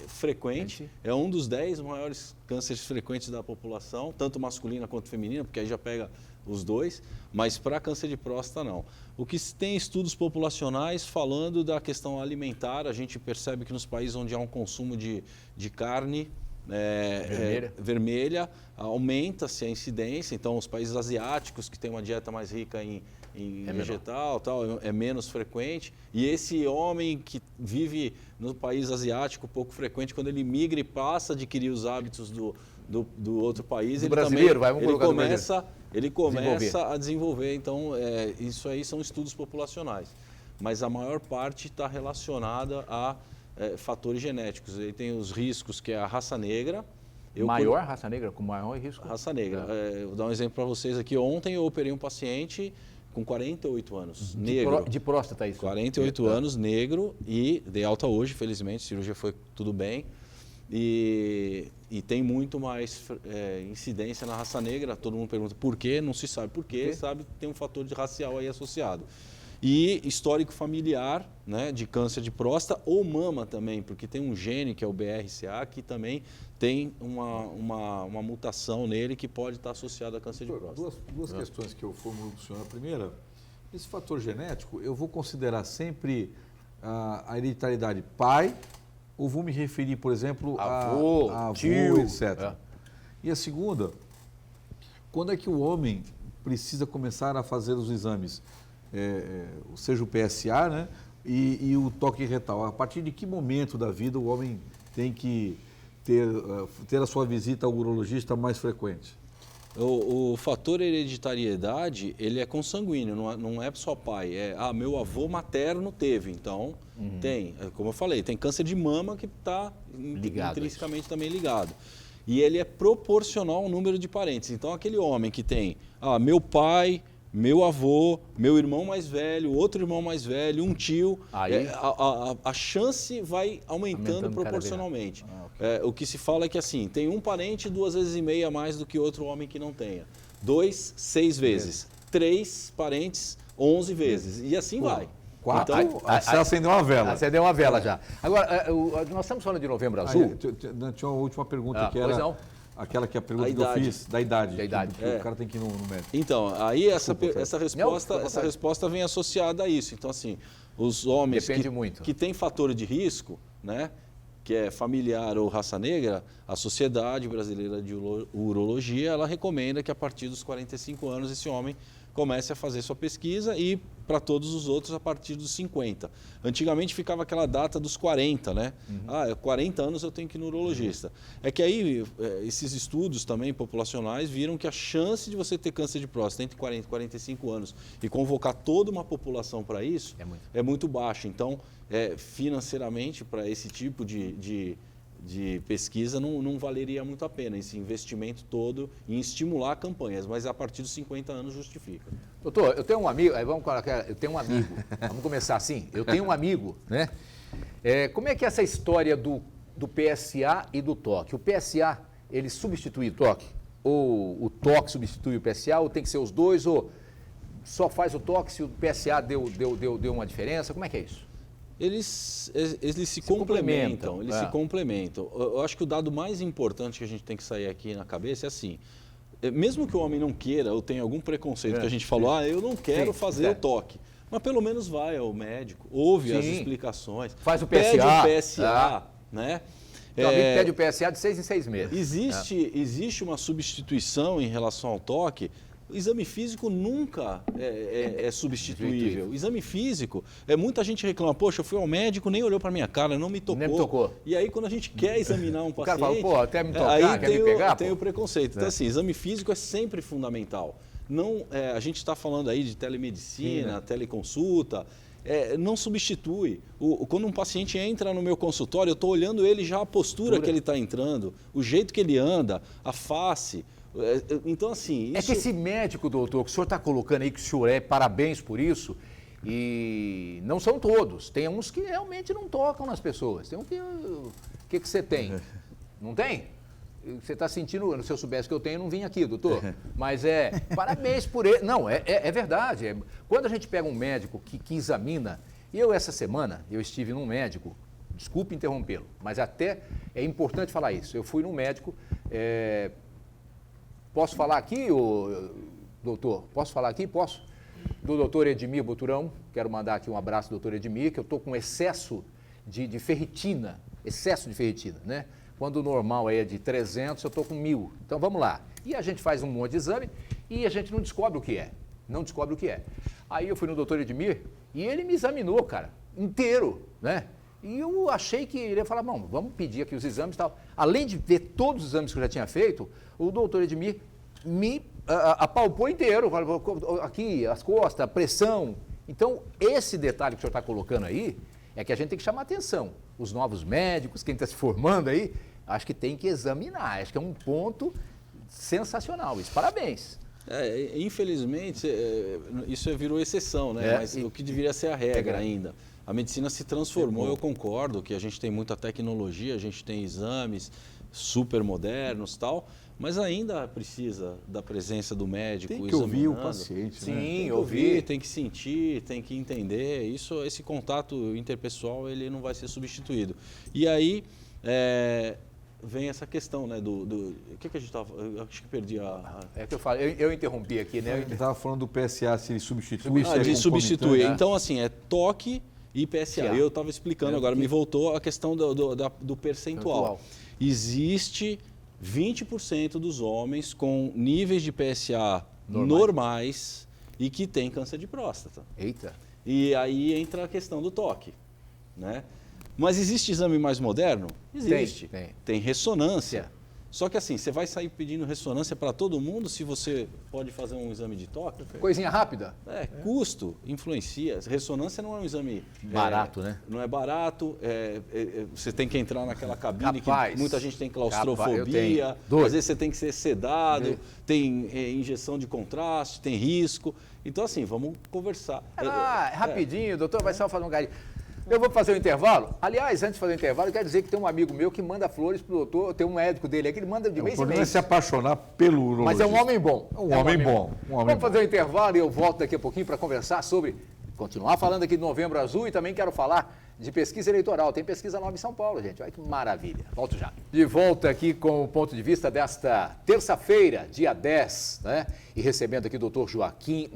frequente, é um dos 10 maiores cânceres frequentes da população, tanto masculina quanto feminina, porque aí já pega os dois, mas para câncer de próstata não. O que tem estudos populacionais falando da questão alimentar, a gente percebe que nos países onde há um consumo de carne vermelha, aumenta-se a incidência. Então, os países asiáticos que têm uma dieta mais rica em vegetal, é menos frequente. E esse homem que vive no país asiático pouco frequente, quando ele migra e passa a adquirir os hábitos do outro país, ele começa a desenvolver. Então, isso aí são estudos populacionais. Mas a maior parte está relacionada a fatores genéticos. Ele tem os riscos, que é a raça negra. Raça negra com maior risco? Raça negra. Vou dar um exemplo para vocês aqui. Ontem eu operei um paciente com 48 anos, negro. De próstata, isso? 48 anos, negro, e dei alta hoje, felizmente, a cirurgia foi tudo bem. E tem muito mais incidência na raça negra. Todo mundo pergunta por quê, não se sabe por quê, sabe que tem um fator racial aí associado. E histórico familiar, né, de câncer de próstata ou mama também, porque tem um gene que é o BRCA que também tem uma mutação nele que pode estar associada a câncer de próstata. Duas questões que eu formulo para o senhor. A primeira, esse fator genético, eu vou considerar sempre a hereditariedade pai, ou vou me referir, por exemplo, avô, a avô, tio, etc. E a segunda, quando é que o homem precisa começar a fazer os exames? Seja o PSA, né, e o toque retal. A partir de que momento da vida o homem tem que ter a sua visita ao urologista mais frequente? O fator hereditariedade, ele é consanguíneo, não é só pai. Meu avô materno teve, então tem. Como eu falei, tem câncer de mama que está intrinsecamente também ligado. E ele é proporcional ao número de parentes. Então, aquele homem que tem meu pai, meu avô, meu irmão mais velho, outro irmão mais velho, um tio, a chance vai aumentando proporcionalmente. O que se fala é que assim, tem um parente 2,5 vezes a mais do que outro homem que não tenha. 2, 6 vezes. 3 parentes, 11 vezes. E assim vai. 4, você acendeu uma vela. Acendeu uma vela já. Agora, nós estamos falando de Novembro Azul. Tinha uma última pergunta que era... Aquela que é a pergunta que eu fiz, da idade. Que o cara tem que ir no médico. Então, aí essa resposta vem associada a isso. Então, assim, os homens que têm fator de risco, né, que é familiar ou raça negra, a Sociedade Brasileira de Urologia, ela recomenda que a partir dos 45 anos esse homem comece a fazer sua pesquisa e para todos os outros a partir dos 50. Antigamente ficava aquela data dos 40, né? 40 anos eu tenho que ir no urologista. É que aí esses estudos também populacionais viram que a chance de você ter câncer de próstata entre 40 e 45 anos e convocar toda uma população para isso é muito baixa. Então, financeiramente, para esse tipo de pesquisa não valeria muito a pena esse investimento todo em estimular campanhas, mas a partir dos 50 anos justifica. Doutor, eu tenho um amigo, eu tenho um amigo, vamos começar assim, eu tenho um amigo, né? Como é que é essa história do PSA e do toque? O PSA, ele substitui o toque? Ou o toque substitui o PSA, ou tem que ser os dois, ou só faz o toque se o PSA deu uma diferença? Como é que é isso? Eles se complementam, se complementam. Eu acho que o dado mais importante que a gente tem que sair aqui na cabeça é assim, mesmo que o homem não queira ou tenha algum preconceito, que a gente falou, eu não quero fazer o toque, mas pelo menos vai ao médico, ouve as explicações, faz o PSA, pede o PSA, né? Meu amigo pede o PSA de 6 em 6 meses. Existe uma substituição em relação ao toque. O exame físico nunca é substituível. O exame físico, muita gente reclama, poxa, eu fui ao médico, nem olhou para minha cara, não me tocou. Nem me tocou. E aí, quando a gente quer examinar um paciente... O cara fala, pô, até me tocar, quer me pegar? Tem o preconceito. Então, assim, exame físico é sempre fundamental. Não, a gente está falando aí de telemedicina, teleconsulta, não substitui. Quando um paciente entra no meu consultório, eu estou olhando ele já a postura que ele está entrando, o jeito que ele anda, a face... Então, assim... É que esse médico, doutor, que o senhor está colocando aí, que o senhor parabéns por isso, e não são todos. Tem uns que realmente não tocam nas pessoas. Tem um que... O que você tem? Não tem? Você está sentindo... Se eu soubesse que eu tenho, eu não vim aqui, doutor. Mas parabéns por ele. Não, é verdade. Quando a gente pega um médico que examina... Essa semana, eu estive num médico, desculpe interrompê-lo, mas até é importante falar isso. Eu fui num médico... Posso falar aqui, doutor? Posso falar aqui? Posso? Do doutor Edmir Boturão. Quero mandar aqui um abraço, doutor Edmir, que eu estou com excesso de ferritina. Excesso de ferritina, né? Quando o normal é de 300, eu estou com 1.000. Então, vamos lá. E a gente faz um monte de exame e a gente não descobre o que é. Não descobre o que é. Aí eu fui no doutor Edmir e ele me examinou, cara, inteiro, né? E eu achei que ele ia falar, bom, vamos pedir aqui os exames e tal. Além de ver todos os exames que eu já tinha feito, o doutor Edmir me apalpou inteiro. Falou, aqui, as costas, a pressão. Então, esse detalhe que o senhor está colocando aí, é que a gente tem que chamar atenção. Os novos médicos, quem está se formando aí, acho que tem que examinar. Acho que é um ponto sensacional isso. Parabéns. Infelizmente, isso virou exceção, né? Mas o que deveria ser a regra ainda. A medicina se transformou, eu concordo que a gente tem muita tecnologia, a gente tem exames super modernos e tal, mas ainda precisa da presença do médico examinando. Tem que ouvir o paciente, Sim, né? Tem que ouvir, tem que sentir, tem que entender. Esse contato interpessoal, ele não vai ser substituído. E aí vem essa questão, né, o que a gente estava... Eu acho que perdi a... É que eu falo, eu interrompi aqui, né? Ele estava falando do PSA, se ele substitui, de substituir. Né? Então, assim, toque e PSA. Eu estava explicando agora, me voltou a questão do percentual. Existe 20% dos homens com níveis de PSA normais e que têm câncer de próstata. Eita! E aí entra a questão do toque, né? Mas existe exame mais moderno? Existe. Tem ressonância. Só que assim, você vai sair pedindo ressonância para todo mundo se você pode fazer um exame de toque? Coisinha rápida? Custo influencia. Ressonância não é um exame... Barato, né? Não é barato. Você tem que entrar naquela cabine que muita gente tem Capaz, claustrofobia. Às vezes você tem que ser sedado, tem injeção de contraste, tem risco. Então assim, vamos conversar. Rapidinho, doutor, vai só fazer um carinho. Eu vou fazer um intervalo. Aliás, antes de fazer o intervalo, eu quero dizer que tem um amigo meu que manda flores pro doutor, tem um médico dele aqui, ele manda de mês em mês. Não é se apaixonar pelo urologista. Mas é um homem bom. Um homem bom. Vamos fazer um intervalo e eu volto daqui a pouquinho para conversar sobre... Continuar falando aqui do Novembro Azul e também quero falar de pesquisa eleitoral. Tem pesquisa nova em São Paulo, gente. Olha que maravilha. Volto já. De volta aqui com o ponto de vista desta terça-feira, dia 10, né? E recebendo aqui o doutor Joaquim,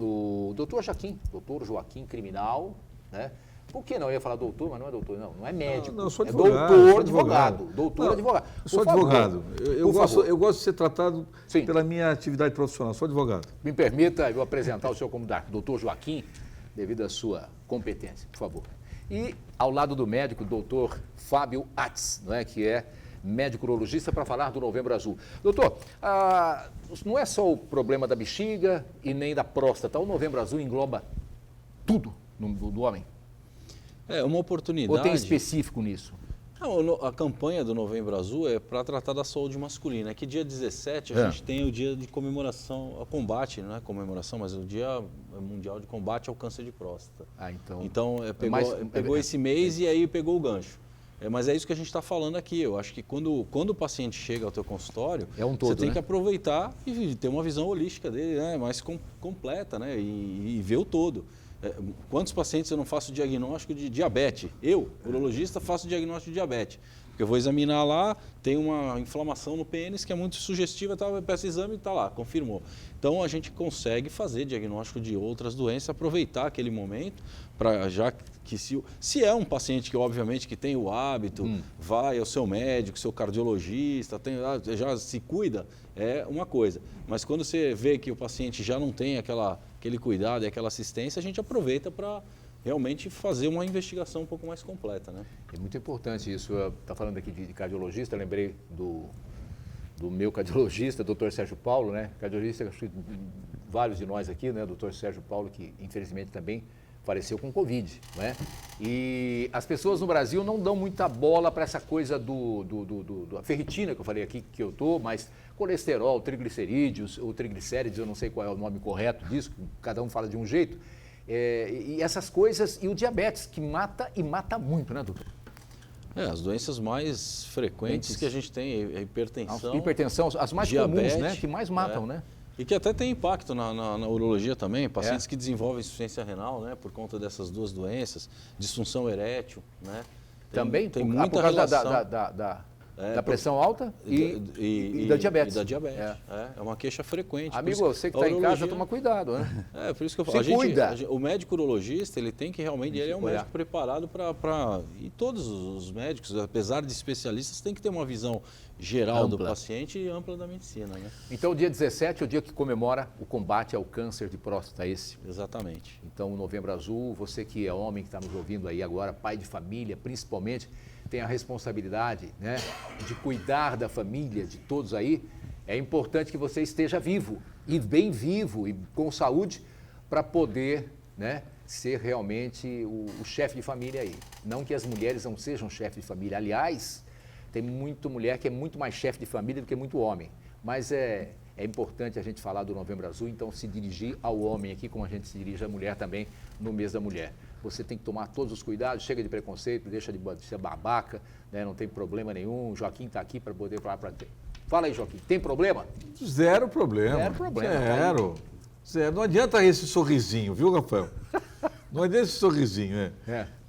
criminal, né? Por que não? Eu ia falar doutor, mas não é doutor, não é médico. Não, eu sou é advogado. doutor, advogado. Doutor, Não, advogado. Eu sou Por favor. advogado. Eu gosto de ser tratado Sim. pela minha atividade profissional. Sou advogado. Me permita eu apresentar o senhor como doutor Joaquim, devido à sua competência, por favor. E ao lado do médico, o doutor Fábio Atz, não é, que é médico urologista, para falar do Novembro Azul. Doutor, não é só o problema da bexiga e nem da próstata, o Novembro Azul engloba tudo do homem? É uma oportunidade. Ou tem específico nisso? Não, a campanha do Novembro Azul é para tratar da saúde masculina. É que dia 17 a gente tem o dia de comemoração, a combate, não é comemoração, mas o dia mundial de combate ao câncer de próstata. Então pegou esse mês e aí pegou o gancho. Mas é isso que a gente está falando aqui. Eu acho que quando o paciente chega ao teu consultório, você tem que aproveitar e ter uma visão holística dele, né, mais completa, né, e ver o todo. Quantos pacientes eu não faço diagnóstico de diabetes? Eu, urologista, faço diagnóstico de diabetes. Porque eu vou examinar lá, tem uma inflamação no pênis que é muito sugestiva, eu peço exame e está lá, confirmou. Então a gente consegue fazer diagnóstico de outras doenças, aproveitar aquele momento, já que se é um paciente que obviamente que tem o hábito, vai ao seu médico, seu cardiologista, já se cuida, é uma coisa. Mas quando você vê que o paciente já não tem aquele cuidado e aquela assistência, a gente aproveita para realmente fazer uma investigação um pouco mais completa, né? É muito importante isso. Está falando aqui de cardiologista, eu lembrei do meu cardiologista, doutor Sérgio Paulo, né? Cardiologista, acho que vários de nós aqui, né? Doutor Sérgio Paulo, que infelizmente também faleceu com Covid, né? E as pessoas no Brasil não dão muita bola para essa coisa da ferritina que eu falei aqui, que eu tô, mas colesterol, triglicerídeos, ou triglicérides, eu não sei qual é o nome correto disso, cada um fala de um jeito. E essas coisas, e o diabetes, que mata e mata muito, né, doutor? As doenças mais frequentes que a gente tem, a hipertensão. Hipertensão, as mais diabetes, comuns, né? Que mais matam, né? E que até tem impacto na urologia também, pacientes que desenvolvem insuficiência renal, né? Por conta dessas duas doenças, disfunção erétil, né? Também tem muita por causa relação. Da pressão alta e da diabetes. E da diabetes. É uma queixa frequente. Amigo, você que está em casa, toma cuidado, né? Por isso que eu falo. Cuida. O médico urologista, ele tem que realmente, ele é um médico preparado para... E todos os médicos, apesar de especialistas, tem que ter uma visão geral do paciente e ampla da medicina, né? Então, o dia 17 é o dia que comemora o combate ao câncer de próstata, esse? Exatamente. Então, o Novembro Azul, você que é homem, que está nos ouvindo aí agora, pai de família, principalmente, tem a responsabilidade, né, de cuidar da família, de todos aí. É importante que você esteja vivo, e bem vivo, e com saúde, para poder, né, ser realmente o chefe de família aí. Não que as mulheres não sejam chefe de família. Aliás, tem muita mulher que é muito mais chefe de família do que muito homem. Mas é importante a gente falar do Novembro Azul, então se dirigir ao homem aqui, como a gente se dirige à mulher também no mês da mulher. Você tem que tomar todos os cuidados, chega de preconceito, deixa de ser babaca, né? Não tem problema nenhum. O Joaquim está aqui para poder falar para... Fala aí, Joaquim, tem problema? Zero problema. Zero problema. Zero. Zero. Não adianta esse sorrisinho, viu, Rafael? Não adianta esse sorrisinho,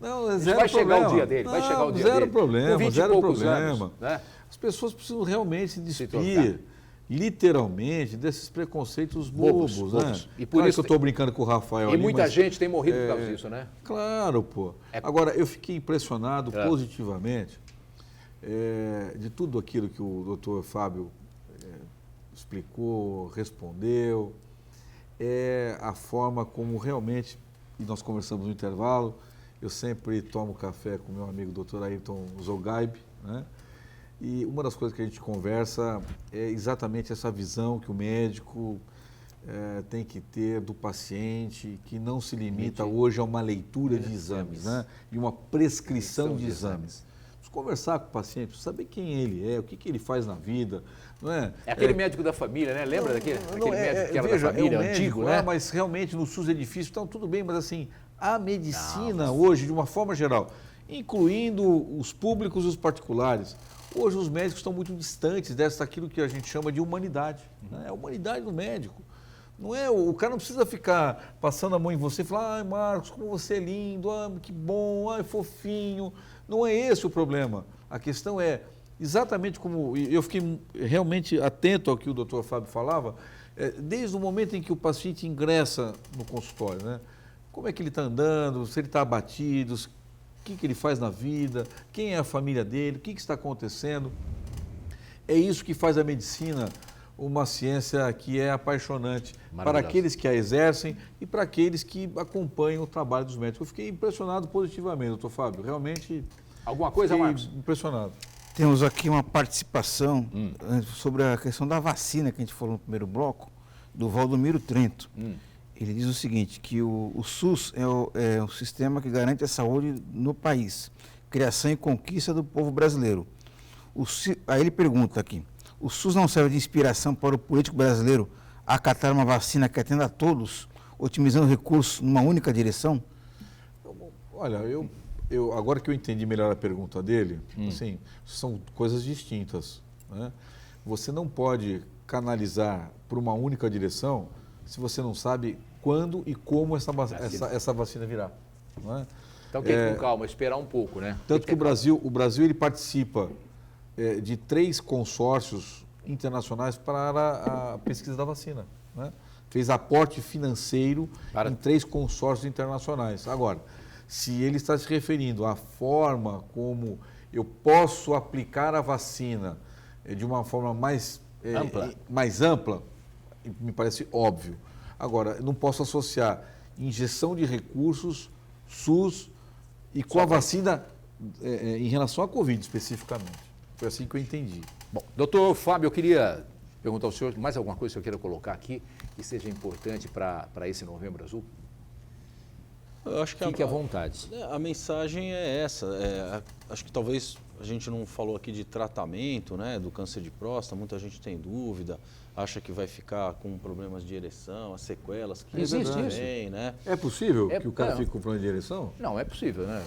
Não, é zero vai problema. chegar o dia dele, vai chegar o dia zero dele. Problema, Com 20 zero e poucos problema. anos, né? As pessoas precisam realmente se despir, literalmente, desses preconceitos bobos, né? E por isso que eu estou brincando com o Rafael. E muita gente tem morrido por causa disso, né? Claro, pô. Agora, eu fiquei impressionado positivamente de tudo aquilo que o doutor Fábio explicou, respondeu, a forma como realmente, e nós conversamos no intervalo, eu sempre tomo café com meu amigo doutor Ayrton Zogaib, né? E uma das coisas que a gente conversa é exatamente essa visão que o médico tem que ter do paciente, que não se limita hoje a uma leitura de exames, né? E uma prescrição de exames. Vamos conversar com o paciente, saber quem ele é, o que ele faz na vida, não é? É aquele médico da família, né? Lembra daquele médico que era da família, antigo, né? Mas realmente no SUS é difícil, então tudo bem, mas assim, a medicina hoje, de uma forma geral, incluindo os públicos e os particulares, hoje os médicos estão muito distantes daquilo que a gente chama de humanidade, né? É a humanidade do médico. Não é, o cara não precisa ficar passando a mão em você e falar, ai Marcos, como você é lindo, que bom, ai fofinho. Não é esse o problema. A questão é, exatamente como, eu fiquei realmente atento ao que o doutor Fábio falava, desde o momento em que o paciente ingressa no consultório, né? como é que ele está andando, se ele está abatido, o que ele faz na vida, quem é a família dele, o que está acontecendo. É isso que faz a medicina uma ciência que é apaixonante para aqueles que a exercem e para aqueles que acompanham o trabalho dos médicos. Eu fiquei impressionado positivamente, doutor Fábio, realmente. Alguma coisa, Marcos? Impressionado. Temos aqui uma participação sobre a questão da vacina que a gente falou no primeiro bloco, do Valdomiro Trento. Ele diz o seguinte, que o SUS é o sistema que garante a saúde no país, criação e conquista do povo brasileiro. Aí ele pergunta aqui, o SUS não serve de inspiração para o político brasileiro acatar uma vacina que atenda a todos, otimizando recursos numa única direção? Olha, agora que eu entendi melhor a pergunta dele, assim, são coisas distintas, né? Você não pode canalizar para uma única direção se você não sabe quando e como essa vacina virá. Não é? Então tem que ir com calma, esperar um pouco, né? Tanto que o Brasil ele participa de 3 consórcios internacionais para a pesquisa da vacina, né? Fez aporte financeiro em 3 consórcios internacionais. Agora, se ele está se referindo à forma como eu posso aplicar a vacina de uma forma mais ampla, me parece óbvio. Agora, não posso associar injeção de recursos, SUS e com a vacina em relação à Covid especificamente. Foi assim que eu entendi. Bom, doutor Fábio, eu queria perguntar ao senhor mais alguma coisa que eu queira colocar aqui que seja importante para esse Novembro Azul? Eu acho que fique à vontade. A mensagem é essa. Acho que talvez a gente não falou aqui de tratamento, né, do câncer de próstata. Muita gente tem dúvida, acha que vai ficar com problemas de ereção, as sequelas que existe tem, né? É possível que o cara fique com problema de ereção? Não, é possível, né?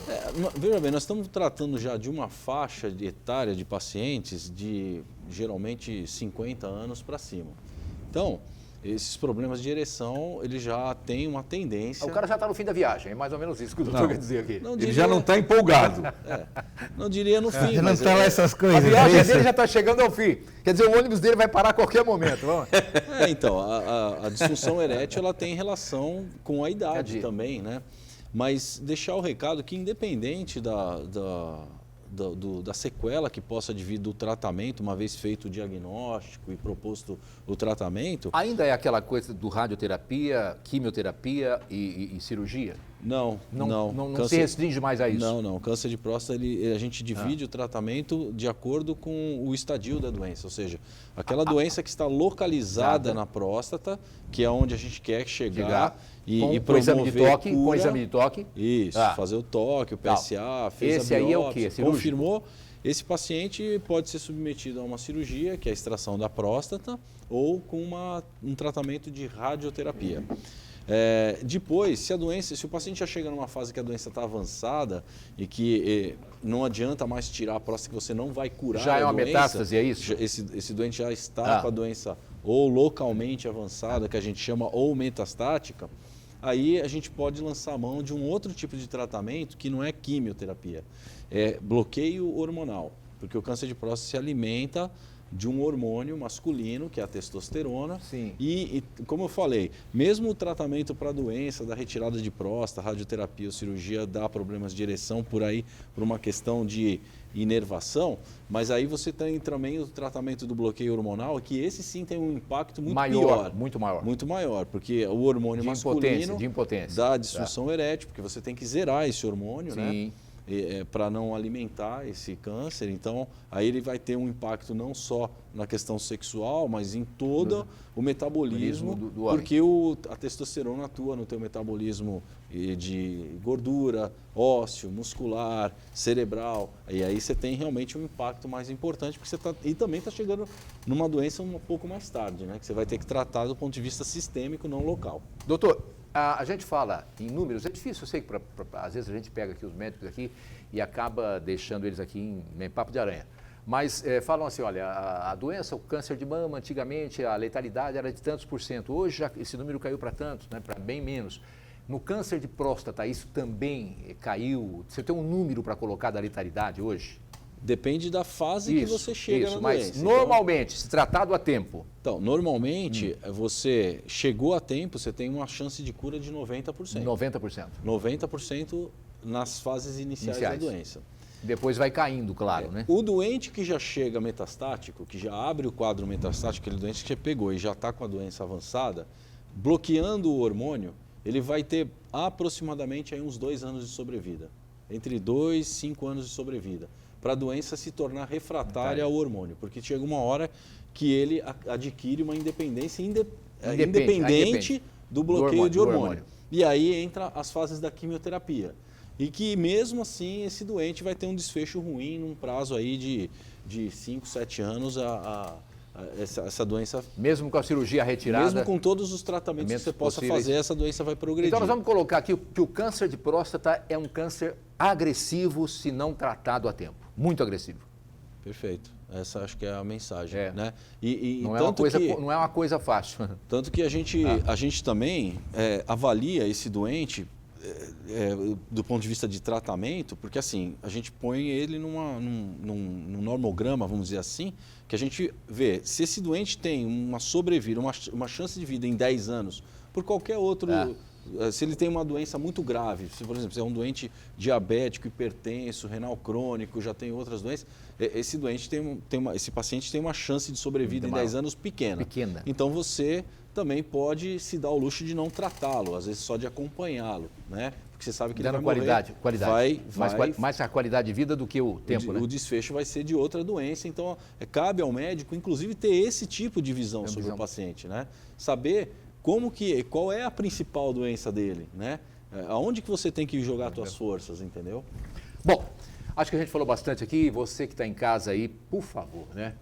Veja bem, nós estamos tratando já de uma faixa etária de pacientes de geralmente 50 anos para cima. Então, esses problemas de ereção, ele já tem uma tendência... O cara já está no fim da viagem, é mais ou menos isso que o doutor quer dizer aqui. Ele já não está empolgado. Não diria no fim, não mas... está lá essas coisas. A viagem dele já está chegando ao fim. Quer dizer, o ônibus dele vai parar a qualquer momento. Vamos. Então, a disfunção erétil, ela tem relação com a idade também, né? Mas deixar o recado que, independente da sequela que possa advir do tratamento, uma vez feito o diagnóstico e proposto o tratamento... Ainda é aquela coisa do radioterapia, quimioterapia e cirurgia? Não se restringe mais a isso? Não. Câncer de próstata, a gente divide o tratamento de acordo com o estadio da doença, ou seja, aquela doença que está localizada na próstata, que é onde a gente quer chegar e promover com exame de toque. Isso, fazer o toque, o PSA, fez a biópsia, aí é o quê? Confirmou. Esse paciente pode ser submetido a uma cirurgia, que é a extração da próstata, ou com um tratamento de radioterapia. Depois, se o paciente já chega numa fase que a doença está avançada e que não adianta mais tirar a próstata, que você não vai curar a doença. Já é uma metástase, é isso? Esse doente já está com a doença ou localmente avançada, que a gente chama ou metastática, aí a gente pode lançar a mão de um outro tipo de tratamento que não é quimioterapia, é bloqueio hormonal, porque o câncer de próstata se alimenta de um hormônio masculino, que é a testosterona. Sim. E como eu falei, mesmo o tratamento para a doença da retirada de próstata, radioterapia ou cirurgia dá problemas de ereção por uma questão de inervação, mas aí você tem também o tratamento do bloqueio hormonal, que esse sim tem um impacto muito pior. Muito maior. Muito maior, porque o hormônio masculino de impotência. dá disfunção erétil, porque você tem que zerar esse hormônio, sim, né? Para não alimentar esse câncer. Então, aí ele vai ter um impacto não só na questão sexual, mas em todo o metabolismo, do porque a testosterona atua no teu metabolismo de gordura, ósseo, muscular, cerebral. E aí você tem realmente um impacto mais importante, porque e também está chegando numa doença um pouco mais tarde, né? Que você vai ter que tratar do ponto de vista sistêmico, não local. Doutor, a gente fala em números, é difícil, eu sei que às vezes a gente pega aqui os médicos aqui e acaba deixando eles aqui em papo de aranha. Mas falam assim, olha, a doença, o câncer de mama, antigamente a letalidade era de tantos por cento. Hoje esse número caiu para tantos, né, para bem menos. No câncer de próstata, isso também caiu? Você tem um número para colocar da letalidade hoje? Depende da fase que você chega na mas doença. normalmente, se tratado a tempo. Então, normalmente, você chegou a tempo, você tem uma chance de cura de 90%. 90%. 90% nas fases iniciais da doença. Depois vai caindo, claro, né? O doente que já chega metastático, que já abre o quadro metastático, aquele doente que você pegou e já está com a doença avançada, bloqueando o hormônio, ele vai ter aproximadamente aí uns 2 anos de sobrevida. Entre 2 e 5 anos de sobrevida. Para a doença se tornar refratária ao hormônio. Porque chega uma hora que ele adquire uma independência independente do bloqueio de hormônio. E aí entra as fases da quimioterapia. E que mesmo assim esse doente vai ter um desfecho ruim num prazo aí de 5, 7 anos essa doença. Mesmo com a cirurgia retirada. Mesmo com todos os tratamentos que você possa fazer, essa doença vai progredir. Então nós vamos colocar aqui que o câncer de próstata é um câncer agressivo se não tratado a tempo. Muito agressivo. Perfeito. Essa acho que é a mensagem. Né? Não é uma coisa fácil. Tanto que a gente também avalia esse doente do ponto de vista de tratamento, porque assim, a gente põe ele num normograma, vamos dizer assim, que a gente vê se esse doente tem uma sobrevida, uma chance de vida em 10 anos, por qualquer outro, se ele tem uma doença muito grave, se por exemplo, se é um doente diabético, hipertenso, renal crônico, já tem outras doenças, esse doente esse paciente tem uma chance de sobrevida em 10 anos pequena. Então você também pode se dar o luxo de não tratá-lo, às vezes só de acompanhá-lo, né? Porque você sabe que ele vai qualidade. Vai mais a qualidade de vida do que o tempo, né? O desfecho vai ser de outra doença, então cabe ao médico, inclusive, ter esse tipo de visão sobre o paciente, né? Saber qual é a principal doença dele, né? Aonde que você tem que jogar suas forças, entendeu? Bom, acho que a gente falou bastante aqui. Você que está em casa aí, por favor, né?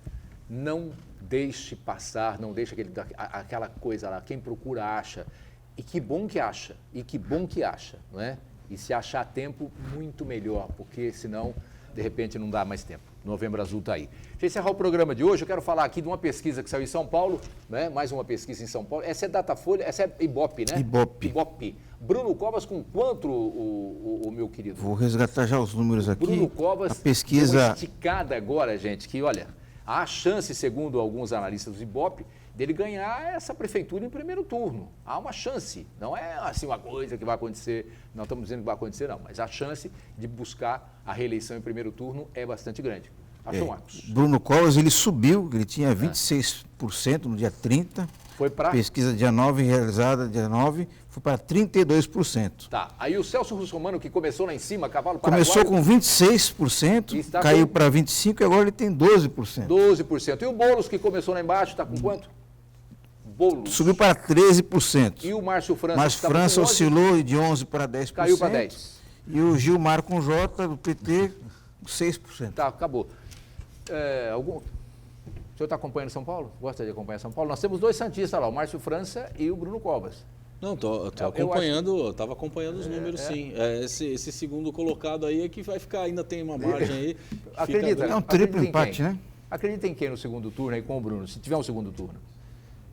Não deixe passar, não deixe aquela coisa lá. Quem procura acha. E que bom que acha. Não é? E se achar tempo, muito melhor, porque senão, de repente, não dá mais tempo. Novembro Azul está aí. Para encerrar o programa de hoje, eu quero falar aqui de uma pesquisa que saiu em São Paulo, né? Mais uma pesquisa em São Paulo. Essa é Datafolha, essa é Ibope, né? Ibope. Bruno Covas com quanto, o meu querido? Vou resgatar já os números aqui. Bruno Covas, a pesquisa... uma esticada agora, gente, que olha, há chance, segundo alguns analistas do Ibope, dele ganhar essa prefeitura em primeiro turno. Há uma chance, não é assim uma coisa que vai acontecer, não estamos dizendo que vai acontecer não, mas a chance de buscar a reeleição em primeiro turno é bastante grande. Achou, Marcos? Bruno Covas, ele subiu, ele tinha 26% no dia 30, foi para... pesquisa dia 9, realizada dia 9, foi para 32%. Tá, aí o Celso Russomano, que começou lá em cima, cavalo paraguaio... Começou com 26%, caiu para 25% e agora ele tem 12%. 12%. E o Boulos, que começou lá embaixo, está com quanto? Boulos. Subiu para 13%. E o Márcio França? Márcio França oscilou de 11% para 10%. Caiu para 10%. E o Gilmar com J, do PT, 6%. Tá, acabou. O senhor está acompanhando São Paulo? Gosta de acompanhar São Paulo? Nós temos 2 santistas lá, o Márcio França e o Bruno Covas. Não, tô acompanhando, estava acompanhando os números, sim. Esse segundo colocado aí é que vai ficar, ainda tem uma margem aí. Acredita? É um triplo empate, né? Acredita em quem no segundo turno aí com o Bruno, se tiver um segundo turno?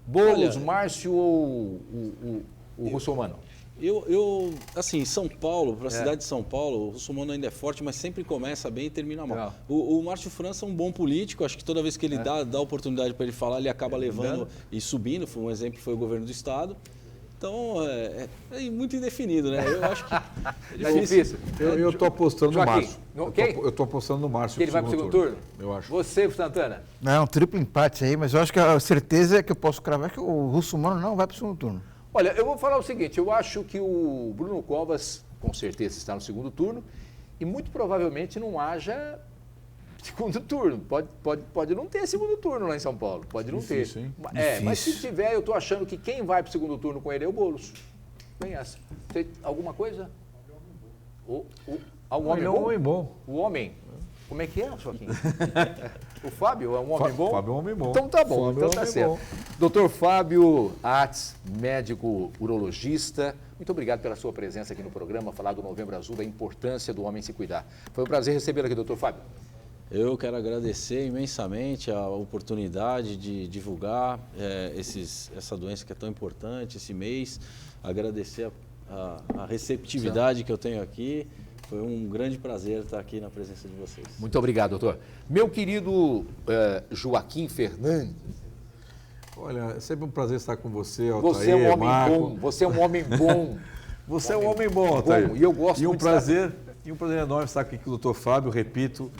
Boulos, Márcio ou o Russomano? Assim, São Paulo, para a cidade de São Paulo, o Russomano ainda é forte, mas sempre começa bem e termina mal. O Márcio França é um bom político, acho que toda vez que ele dá oportunidade para ele falar, ele acaba levando e subindo. Um exemplo foi o governo do estado. Então, é muito indefinido, né? Eu acho que é difícil. Eu estou apostando no Márcio. Quem? Eu estou apostando no Márcio. Que ele vai para o segundo turno? Eu acho. Você, Santana? Não, é um triplo empate aí, mas eu acho que a certeza é que eu posso cravar que o Russomano não vai para o segundo turno. Olha, eu vou falar o seguinte, eu acho que o Bruno Covas, com certeza, está no segundo turno e muito provavelmente não haja segundo turno. Pode não ter segundo turno lá em São Paulo, pode não ter. Hein? Mas se tiver, eu estou achando que quem vai para o segundo turno com ele é o Boulos. Tem essa. Tem alguma coisa? O homem bom? O homem? Como é que é, Joaquim? O Fábio é um homem bom? Fábio é um homem bom. Então tá bom, então tá certo. Doutor Fábio Atz, médico urologista, muito obrigado pela sua presença aqui no programa, falar do Novembro Azul, da importância do homem se cuidar. Foi um prazer recebê-lo aqui, doutor Fábio. Eu quero agradecer imensamente a oportunidade de divulgar essa doença que é tão importante esse mês, agradecer a receptividade que eu tenho aqui. Foi um grande prazer estar aqui na presença de vocês. Muito obrigado, doutor. Meu querido Joaquim Fernandes. Olha, é sempre um prazer estar com você, Altair, Você é um homem Marco. bom. Você é um homem bom. Você é um homem bom, Altair. Bom, e eu gosto muito de E um prazer enorme estar aqui com o Dr. Fábio, repito,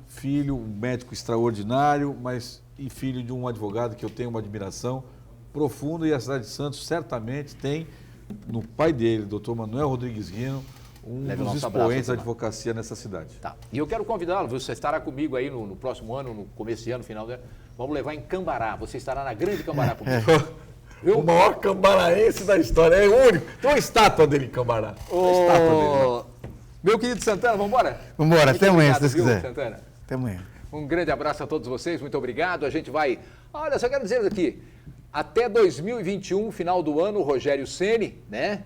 filho, um médico extraordinário, mas e filho de um advogado que eu tenho uma admiração profunda, e a cidade de Santos certamente tem no pai dele, Dr. Manuel Rodrigues Guino, um Leve o dos nosso abraço, expoentes da doutor. advocacia nessa cidade. Tá. E eu quero convidá-lo, você estará comigo aí no próximo ano, no começo de ano, final do ano. Vamos levar em Cambará. Você estará na Grande Cambará comigo. Viu? O maior cambaraense da história, é o único. Tem uma estátua dele em Cambará. Uma estátua dele. Meu querido Santana, vamos embora? Vamos embora, Muito até amanhã, obrigado, se Deus viu, quiser. Santana? Até amanhã. Um grande abraço a todos vocês, muito obrigado. A gente vai... Olha, só quero dizer aqui, até 2021, final do ano, o Rogério Ceni, né?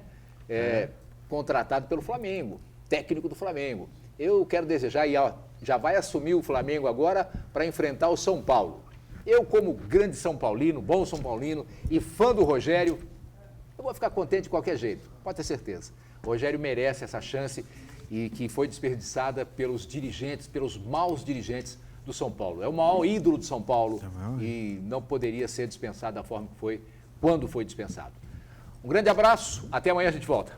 Contratado pelo Flamengo, técnico do Flamengo. Eu quero desejar, e ó, já vai assumir o Flamengo agora para enfrentar o São Paulo. Eu, como grande São Paulino, bom São Paulino e fã do Rogério, eu vou ficar contente de qualquer jeito, pode ter certeza. O Rogério merece essa chance e que foi desperdiçada pelos dirigentes, pelos maus dirigentes do São Paulo. É o maior ídolo do São Paulo e não poderia ser dispensado da forma que foi, quando foi dispensado. Um grande abraço, até amanhã a gente volta.